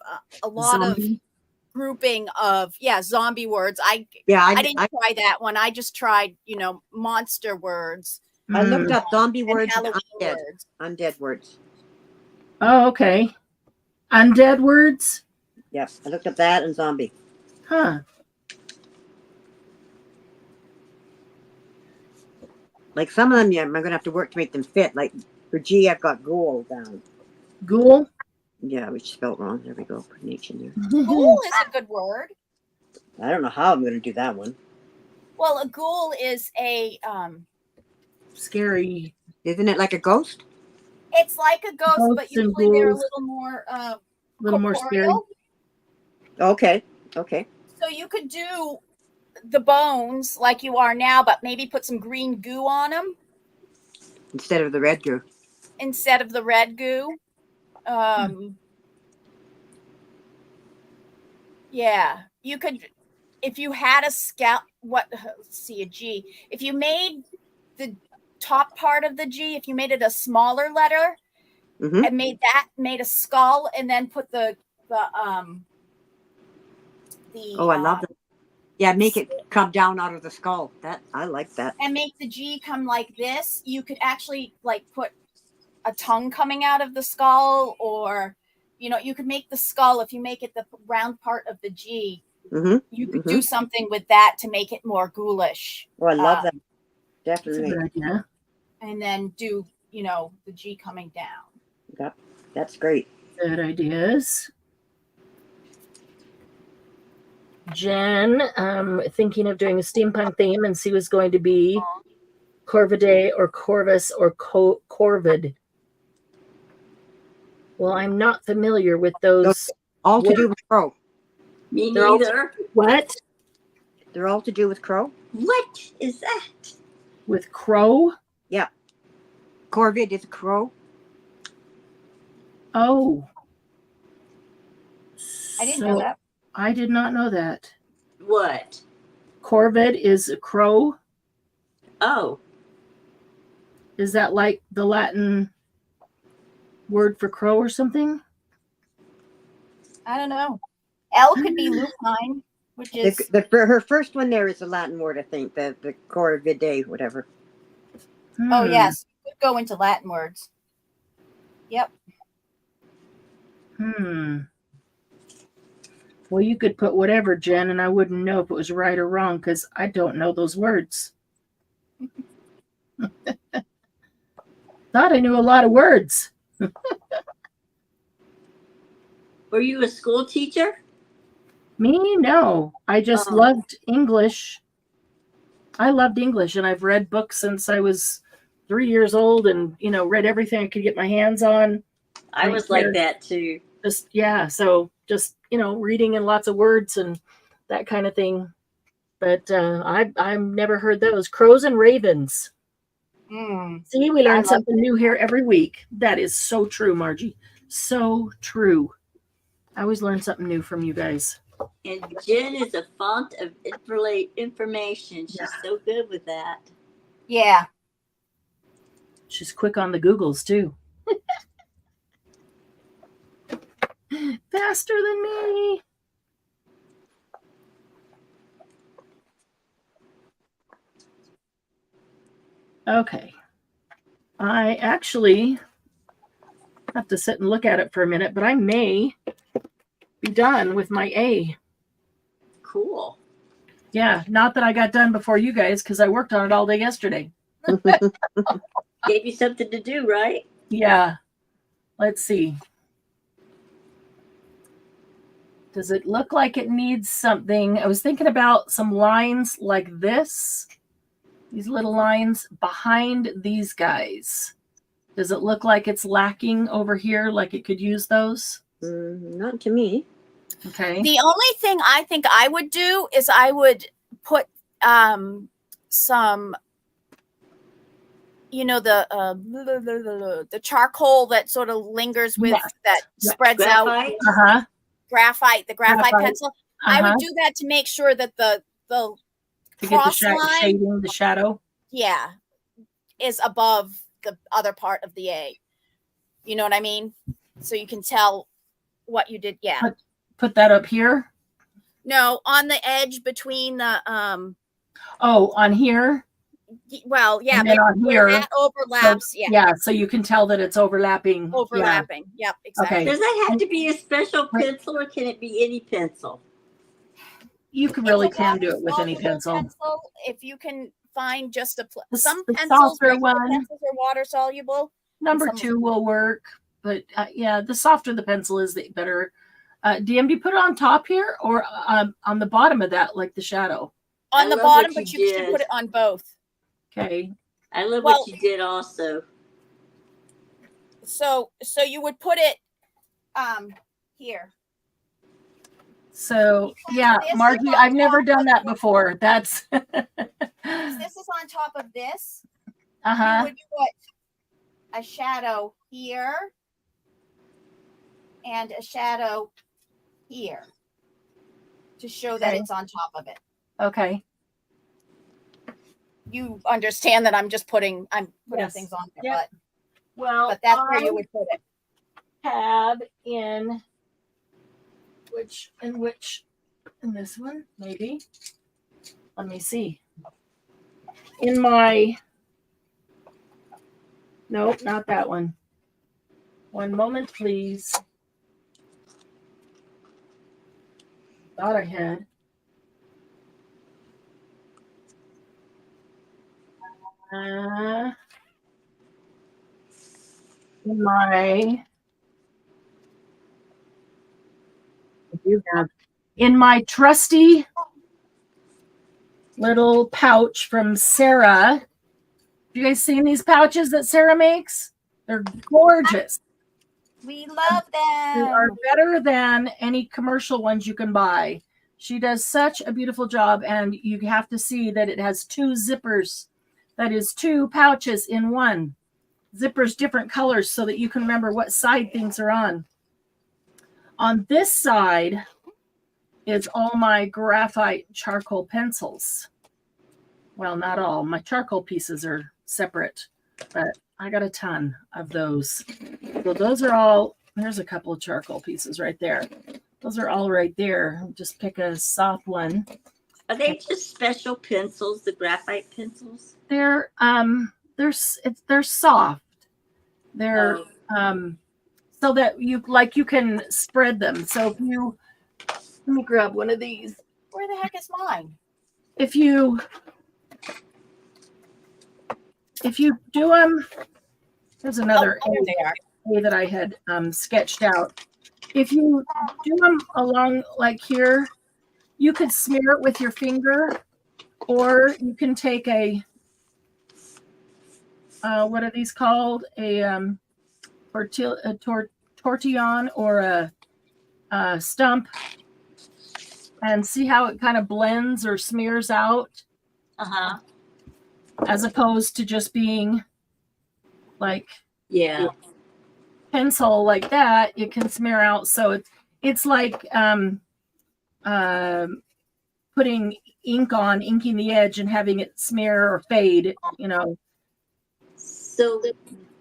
grouping of zombie words. I didn't try that one. I just tried, monster words. I looked up zombie words and undead words. Oh, okay. Undead words? Yes, I looked up that and zombie. Huh. Like some of them, I'm going to have to work to make them fit. Like for G, I've got ghoul down. Ghoul? Yeah, which spelled wrong. There we go. Put an H in there. Ghoul is a good word. I don't know how I'm going to do that one. Well, a ghoul is a scary. Isn't it like a ghost? It's like a ghost, but usually they're a little more scary. Okay. Okay. So you could do the bones like you are now, but maybe put some green goo on them instead of the red goo. Yeah, you could if you had a scalp, let's see, a G. If you made the top part of the G, if you made it a smaller letter and made a skull, and then put the Oh, I love that. Yeah, make it come down out of the skull. That I like that. And make the G come like this. You could actually like put a tongue coming out of the skull, or you could make the skull, if you make it the round part of the G. You could do something with that to make it more ghoulish. Oh, I love that. Definitely. That's a good idea. And then do, the G coming down. Yep, that's great. Good ideas. Jen, thinking of doing a steampunk theme, and she was going to be Corvidae or Corvus or Corvid. Well, I'm not familiar with those. All to do with crow. Me neither. What? They're all to do with crow. What is that? With crow? Yeah. Corvid is a crow. Oh. I didn't know that. I did not know that. What? Corvid is a crow. Oh. Is that like the Latin word for crow or something? I don't know. L could be lupine, which is her first one there is a Latin word, I think. The Corvidae, whatever. Oh yes, you could go into Latin words. Yep. Well, you could put whatever, Jen, and I wouldn't know if it was right or wrong because I don't know those words. Thought I knew a lot of words. Were you a school teacher? Me? No. I just loved English. I loved English, and I've read books since I was 3 years old and, read everything I could get my hands on. I was like that too. So just, reading and lots of words and that kind of thing. But I've never heard those. Crows and ravens. See, we learn something new here every week. That is so true, Margie. So true. I always learn something new from you guys. And Jen is a font of information. She's so good with that. Yeah. She's quick on the Googles, too. Faster than me. Okay. I actually have to sit and look at it for a minute, but I may be done with my A. Cool. Yeah, not that I got done before you guys because I worked on it all day yesterday. Gave you something to do, right? Yeah. Let's see. Does it look like it needs something? I was thinking about some lines like this. These little lines behind these guys. Does it look like it's lacking over here, like it could use those? Not to me. Okay. The only thing I think I would do is I would put some, the charcoal that sort of lingers with that spreads Graphite? out. Graphite, the graphite pencil. I would do that to make sure that the to get cross the line, shading, the shadow. yeah, is above the other part of the A. You know what I mean? So you can tell what you did. Yeah. Put that up here. No, on the edge between the on here. Well, yeah, And then on here that overlaps. So, yeah, so you can tell that it's overlapping. Overlapping. Yep, exactly. Okay. Does that have to be a special pencil or can it be any pencil? You can do it with any pencil. If you can find just some pencils, softer one. pencils are water soluble. Number 2 will work, but the softer the pencil is, the better. DM, do you put it on top here or on the bottom of that, like the shadow? On the bottom, but you should put it on both. Okay. I love what you did also. So you would put it here. So Margie, I've never done that before. That's this is on top of this. You would put a shadow here and a shadow here. to show that Okay. it's on top of it. Okay. You understand that I'm putting Yes. things on there, Yep. Well, but that's where you would put it. Have in this one, maybe. Let me see. In my, nope, not that one. One moment, please. Thought I had. In my, I do have, in my trusty little pouch from Sarah. Have you guys seen these pouches that Sarah makes? They're gorgeous. We love They are them. better than any commercial ones you can buy. She does such a beautiful job, and you have to see that it has 2 zippers. That is 2 pouches in one. Zippers different colors so that you can remember what side things are on. On this side is all my graphite charcoal pencils. Well, not all. My charcoal pieces are separate, but I got a ton of those. So those are all, there's a couple of charcoal pieces right there. Those are all right there. Just pick a soft one. Are they just special pencils, the graphite pencils? They're soft. They're Oh, so that you can spread them. So if you, let me grab one of these. Where the heck is mine? If you do them, there's another Oh, there they are. A that I had sketched out. If you do them along like here, you could smear it with your finger, or you can take a what are these called? A tortillon or a stump, and see how it kind of blends or smears out, uh-huh. as opposed to just being like Yeah. pencil like that. It can smear out, so it's like putting inking the edge and having it smear or fade. So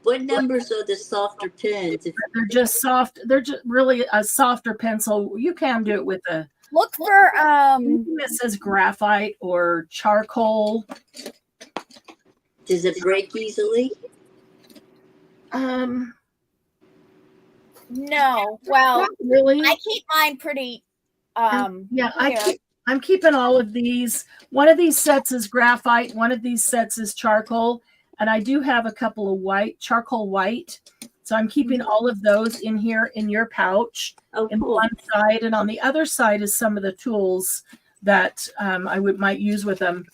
what numbers are the softer pens? They're just soft. They're just really a softer pencil. You can do it with a. Look for It says graphite or charcoal. Does it break easily? no. Well, Not really. I keep mine pretty Yeah, clear. I'm keeping all of these. One of these sets is graphite. One of these sets is charcoal. And I do have a couple of charcoal white. So I'm keeping all of those in here in your pouch. Oh, In cool. one side, and on the other side is some of the tools that I might use with them.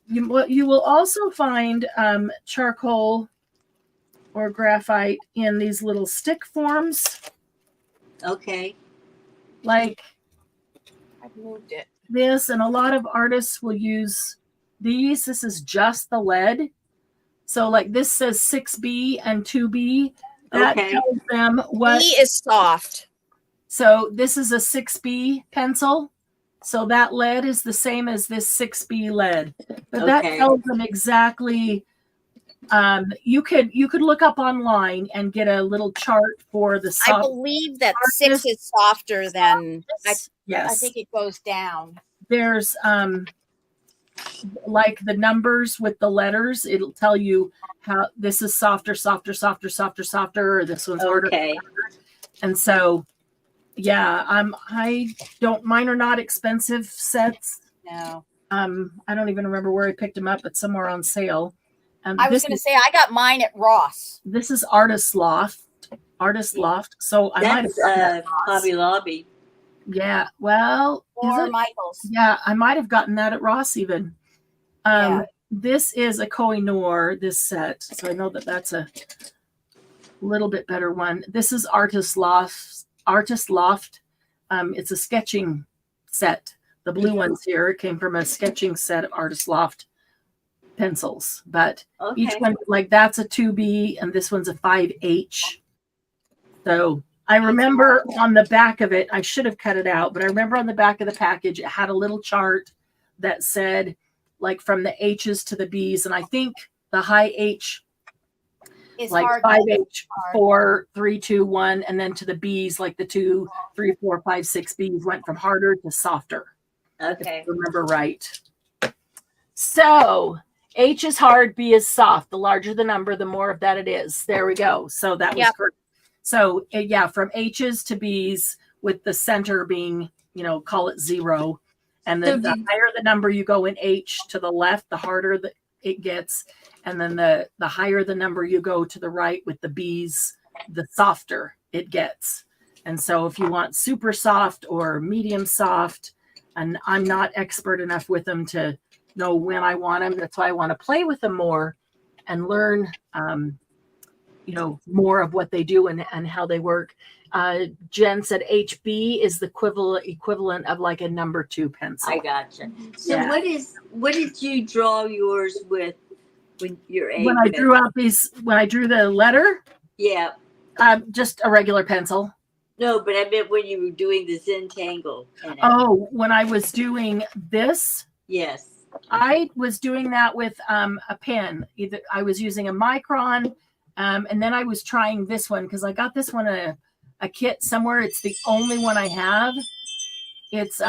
You will also find charcoal or graphite in these little stick forms, Okay. like I've moved it. this, and a lot of artists will use these. This is just the lead. So like this says 6B and 2B. That Okay. tells them what. B is soft. So this is a 6B pencil. So that lead is the same as this 6B lead. But that Okay. tells them exactly. You could look up online and get a little chart for the I soft. believe that softness. 6 is softer than I Yes. think it goes down. There's like the numbers with the letters. It'll tell you how this is softer, or this one's harder. Okay. And so, yeah, I don't. Mine are not expensive sets. No. I don't even remember where I picked them up, but somewhere on sale. I was going to say I got mine at Ross. This is Artist Loft. So I might have That's gotten that at Ross. Hobby Lobby. Yeah. Well, is Or it? Michael's. Yeah, I might have gotten that at Ross even. Yeah. This is a Koh-i-Noor, this set. So I know that that's a little bit better one. This is Artist Loft. It's a sketching set. The blue ones here came from a sketching set of Artist Loft pencils. But each Okay. one, like that's a 2B and this one's a 5H. So I remember on the back of it, I should have cut it out, but I remember on the back of the package, it had a little chart that said, like, from the H's to the B's. And I think the high H, It's like hard. 5H, 4, 3, 2, 1, and then to the B's, like the 2, 3, 4, 5, 6 B's went from harder to softer. Okay. If I remember right. So H is hard, B is soft. The larger the number, the more of that it is. There we go. So that was correct. So yeah, from H's to B's, with the center being, call it 0. And then the higher the number you go in H to the left, the harder it gets. And then the higher the number you go to the right with the B's, the softer it gets. And so if you want super soft or medium soft, and I'm not expert enough with them to know when I want them. That's why I want to play with them more and learn, more of what they do and how they work. Jen said HB is the equivalent of like a number 2 pencil. I gotcha. So what did you draw yours with when your A? When I drew the letter? Yeah. Just a regular pencil. No, but I meant when you were doing the Zentangle. Oh, when I was doing this? Yes. I was doing that with a pen. Either I was using a Micron, and then I was trying this one because I got this one a kit somewhere. It's the only one I have. It's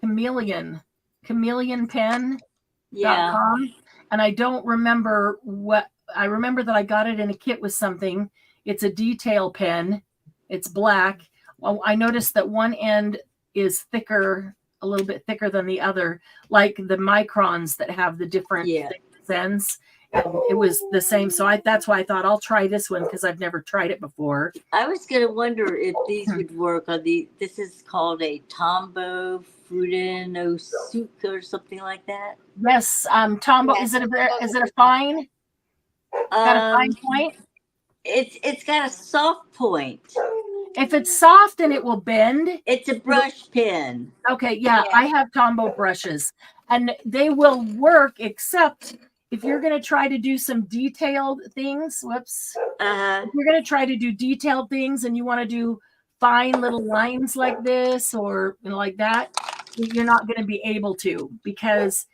chameleon pen.com. Yeah. And I don't remember what I remember that I got it in a kit with something. It's a detail pen. It's black. Well, I noticed that one end is thicker, a little bit thicker than the other, like the microns that have the different ends. It was the same. So that's why I thought I'll try this one because I've never tried it before. I was going to wonder if these would work on this is called a Tombow Fruitinosuke or something like that. Yes. Tombow, Yes. is it a fine? Got a fine point? It's got a soft point. If it's soft and it will bend. It's a brush pen. Okay, yeah. I have Tombow brushes and they will work, except if you're going to try to do some detailed things, if you're going to try to do detailed things and you want to do fine little lines like this or like that, you're not going to be able to because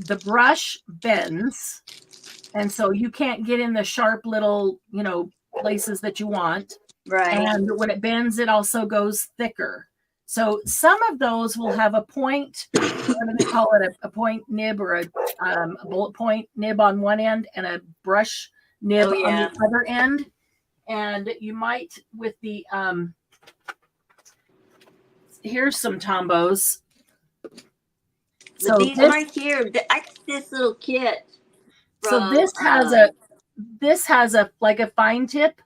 the brush bends. And so you can't get in the sharp little, places that you want. Right. And when it bends, it also goes thicker. So some of those will have a point, what do they call it? A point nib or a bullet point nib on one end and a brush nib on the other end. And you might with the, here's some Tombows. So these right here, I got this little kit. So this has a like a fine tip.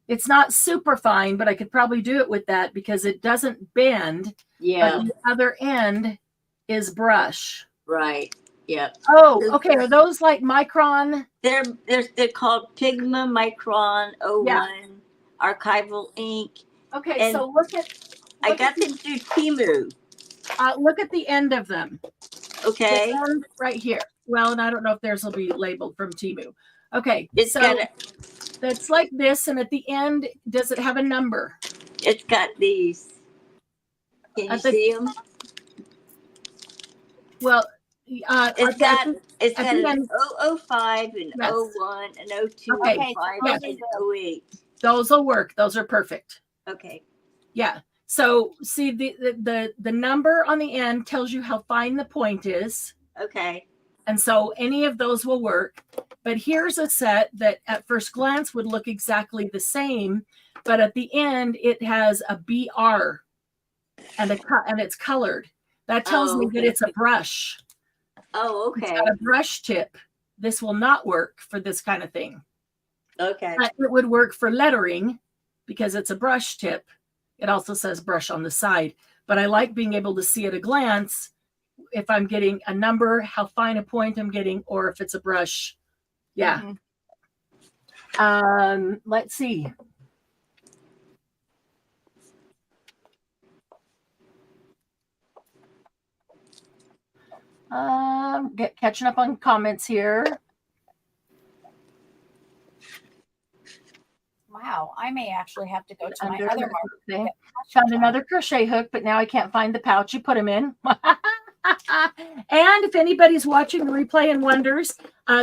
It's not super fine, but I could probably do it with that because it doesn't bend. Yeah. But the other end is brush. Right. Yep. Oh, okay. Are those like Micron? They're called Pigma Micron 01 archival ink. Okay, and so look I got them through Temu. Look at the end of them. Okay. The end right here. Well, and I don't know if theirs will be labeled from Temu. Okay, that's like this, and at the end, does it have a number? It's got these. Can you see them? Well, it's got an 005 and yes. 01 and 02, okay. 05 and 08. Those will work. Those are perfect. Okay. Yeah. So see the number on the end tells you how fine the point is. Okay. And so any of those will work. But here's a set that at first glance would look exactly the same, but at the end it has a BR and it's colored. That tells me that it's a brush. Oh, okay. It's got a brush tip. This will not work for this kind of thing. Okay. But it would work for lettering because it's a brush tip. It also says brush on the side, but I like being able to see at a glance if I'm getting a number, how fine a point I'm getting, or if it's a brush. Yeah. Mm-hmm. Let's see. Catching up on comments here. Wow, I may actually have to go to my Under other the market. hook, to get Found patches on. another crochet hook, but now I can't find the pouch you put them in. And if anybody's watching the replay and wonders,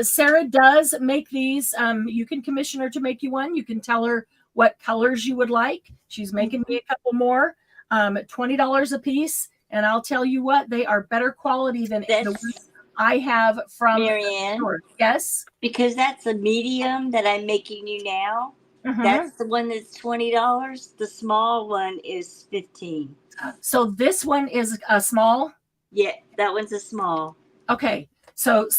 Sarah does make these. You can commission her to make you one. You can tell her what colors you would like. She's making me a couple more, $20 a piece. And I'll tell you what, they are better quality than the ones I have from Marianne. Yes. Because that's a medium that I'm making you now. That's the one that's $20. The small one is $15. So this one is a small. Yeah, that one's a small. Okay, so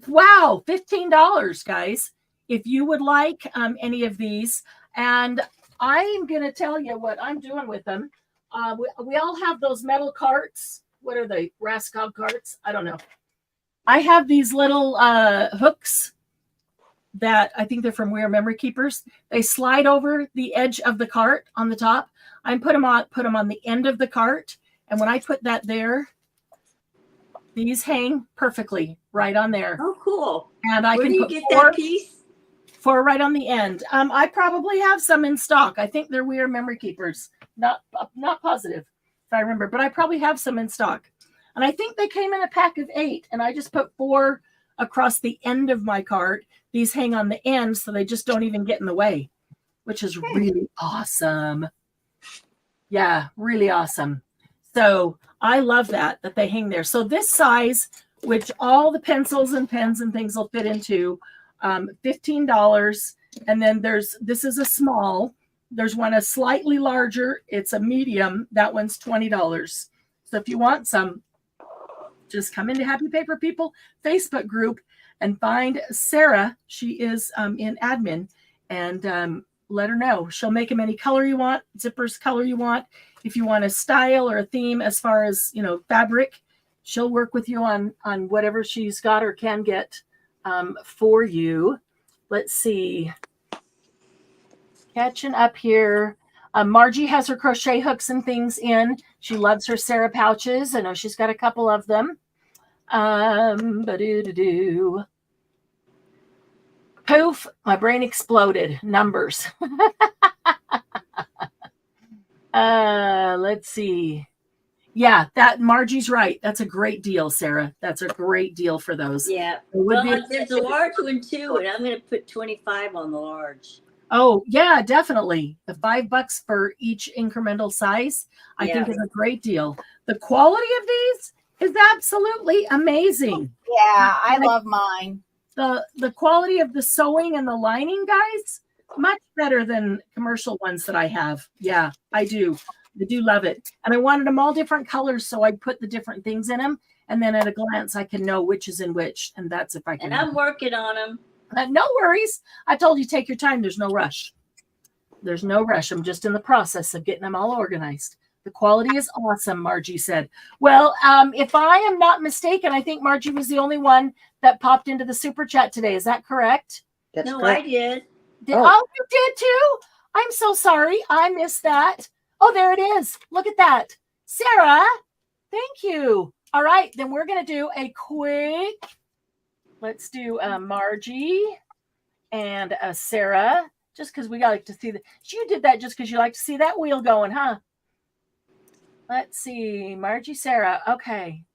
wow, $15, guys. If you would like any of these, and I'm gonna tell you what I'm doing with them. We all have those metal carts. What are they? Raskog carts? I don't know. I have these little hooks that I think they're from We Are Memory Keepers. They slide over the edge of the cart on the top. I put them on the end of the cart, and when I put that there, these hang perfectly right on there. Oh, cool! And I Where can do you put get that piece? four right on the end. I probably have some in stock. I think they're We Are Memory Keepers. Not positive if I remember, but I probably have some in stock. And I think they came in a pack of 8, and I just put 4 across the end of my cart. These hang on the end, so they just don't even get in the way, which is really awesome. Yeah, really awesome. So I love that they hang there. So this size, which all the pencils and pens and things will fit into, $15. And then this is a small. There's one a slightly larger. It's a medium. That one's $20. So if you want some, just come into Happy Paper People Facebook group and find Sarah. She is in admin, and let her know. She'll make them any color you want, zippers color you want. If you want a style or a theme as far as, fabric, she'll work with you on whatever she's got or can get for you. Let's see. Catching up here. Margie has her crochet hooks and things in. She loves her Sarah pouches. I know she's got a couple of them. Poof, my brain exploded. Numbers. Let's see. Yeah, that Margie's right. That's a great deal, Sarah. That's a great deal for those. Yeah. Well, there's a large one too, and I'm going to put 25 on the large. Oh, yeah, definitely. The $5 for each incremental size, I think is a great deal. The quality of these is absolutely amazing. Yeah, I love mine. The quality of the sewing and the lining, guys, much better than commercial ones that I have. Yeah, I do. I do love it. And I wanted them all different colors, so I put the different things in them. And then at a glance, I can know which is in which. And that's if I can. And I'm working on them. No worries. I told you, take your time. There's no rush. There's no rush. I'm just in the process of getting them all organized. The quality is awesome, Margie said. Well, if I am not mistaken, I think Margie was the only one that popped into the super chat today. Is that correct? That's no, correct. I did. Oh, you did too? I'm so sorry. I missed that. Oh, there it is. Look at that. Sarah, thank you. All right, then we're going to do a quick, let's do Margie and Sarah, just because we got to see that. You did that just because you like to see that wheel going, huh? Let's see, Margie, Sarah. Okay.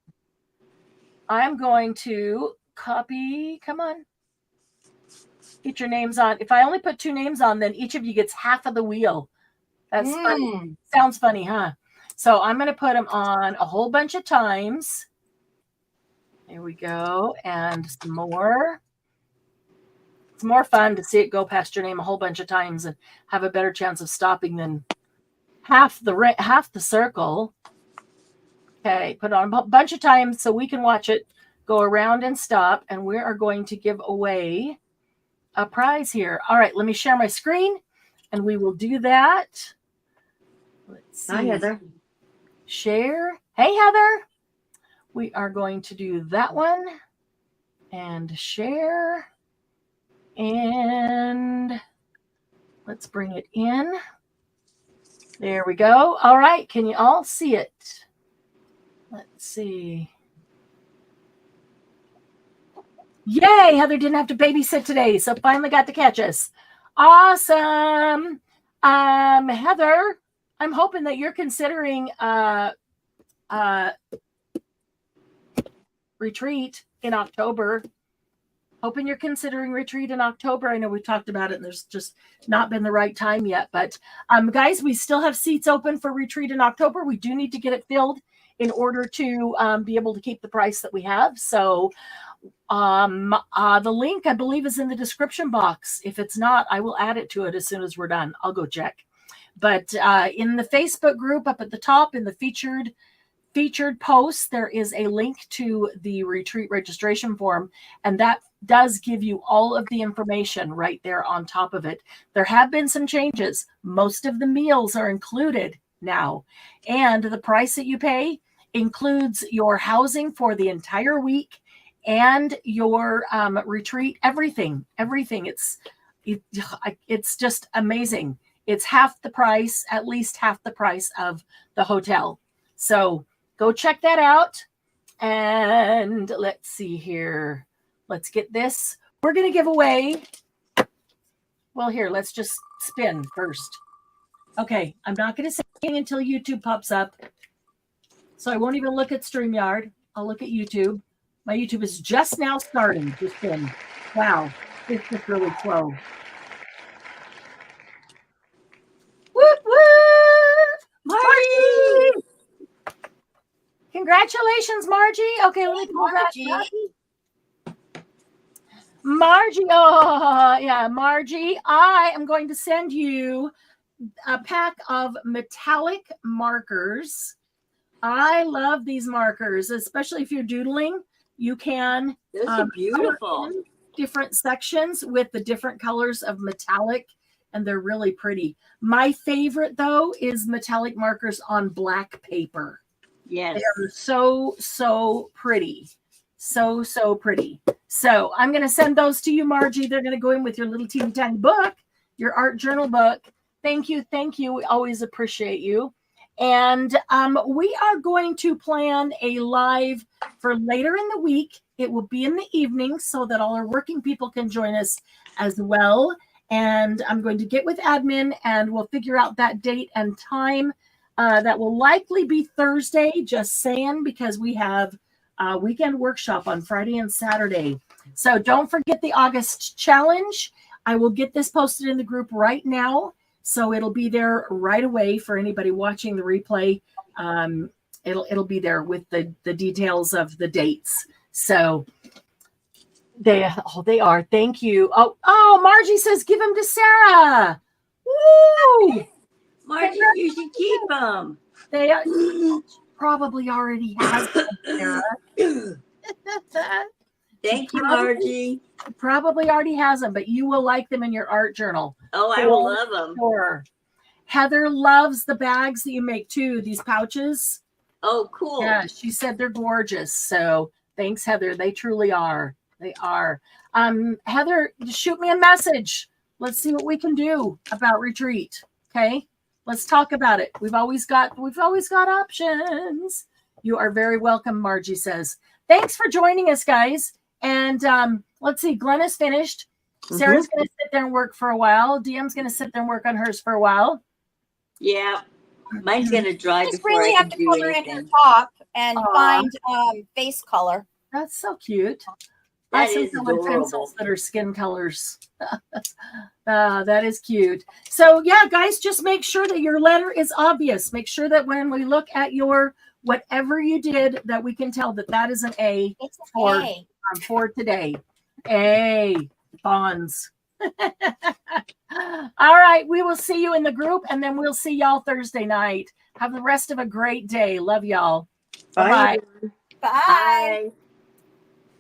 I'm going to copy. Come on. Get your names on. If I only put 2 names on, then each of you gets half of the wheel. That's funny. Sounds funny, huh? So I'm going to put them on a whole bunch of times. There we go. And some more. It's more fun to see it go past your name a whole bunch of times and have a better chance of stopping than half the circle. Okay, put it on a bunch of times so we can watch it go around and stop. And we are going to give away a prize here. All right, let me share my screen and we will do that. Let's see. Hi, Heather. Share. Hey, Heather. We are going to do that one and share. And let's bring it in. There we go. All right. Can you all see it? Let's see. Yay. Heather didn't have to babysit today, so finally got to catch us. Awesome. Heather, I'm hoping that you're considering retreat in October. Hoping you're considering retreat in October. I know we've talked about it and there's just not been the right time yet. But guys, we still have seats open for retreat in October. We do need to get it filled in order to be able to keep the price that we have. So the link, I believe, is in the description box. If it's not, I will add it to it as soon as we're done. I'll go check. But in the Facebook group up at the top, in the featured posts, there is a link to the retreat registration form, and that does give you all of the information right there on top of it. There have been some changes. Most of the meals are included now, and the price that you pay includes your housing for the entire week and your retreat, everything. It's just amazing. It's half the price, at least half the price of the hotel. So go check that out. And let's see here. Let's get this. We're going to give away. Well, here, let's just spin first. Okay, I'm not going to say anything until YouTube pops up. So I won't even look at StreamYard. I'll look at YouTube. My YouTube is just now starting to spin. Wow, it's just really slow. Whoop, whoop! Margie! Congratulations, Margie. Okay, let me pull that. Margie, oh, yeah, Margie, I am going to send you a pack of metallic markers. I love these markers, especially if you're doodling. You can Those are beautiful. Different sections with the different colors of metallic, and they're really pretty. My favorite, though, is metallic markers on black paper. Yes. They're so pretty. So pretty. So I'm going to send those to you, Margie. They're going to go in with your little teeny tiny book, your art journal book. Thank you. We always appreciate you. And we are going to plan a live for later in the week. It will be in the evening so that all our working people can join us as well. And I'm going to get with admin and we'll figure out that date and time. That will likely be Thursday, just saying, because we have a weekend workshop on Friday and Saturday. So don't forget the August challenge. I will get this posted in the group right now. So it'll be there right away for anybody watching the replay. It'll be there with the details of the dates. So they are. Thank you. Oh, Margie says give them to Sarah. Woo! Margie, you should keep them. They probably already has them, Sarah. Thank you, Margie. Probably already has them, but you will like them in your art journal. Oh, I will love them. Sure. Heather loves the bags that you make too, these pouches. Oh, cool. Yeah, she said they're gorgeous. So thanks, Heather. They truly are. They are. Heather, shoot me a message. Let's see what we can do about retreat. Okay. Let's talk about it. We've always got options. You are very welcome, Margie says. Thanks for joining us, guys. And let's see, Glenn is finished. Sarah's going to sit there and work for a while. DM's going to sit there and work on hers for a while. Yeah. Mine's going to dry Just before really I have can to do color in anything. her top and find face color. That's so cute. That Some is colored adorable. pencils that are skin colors. That is cute. So yeah, guys, just make sure that your letter is obvious. Make sure that when we look at your whatever you did, that we can tell that is an A. It's an A. For today. A bonds. All right, we will see you in the group, and then we'll see y'all Thursday night. Have the rest of a great day. Love y'all. Bye. Bye. Bye. Bye.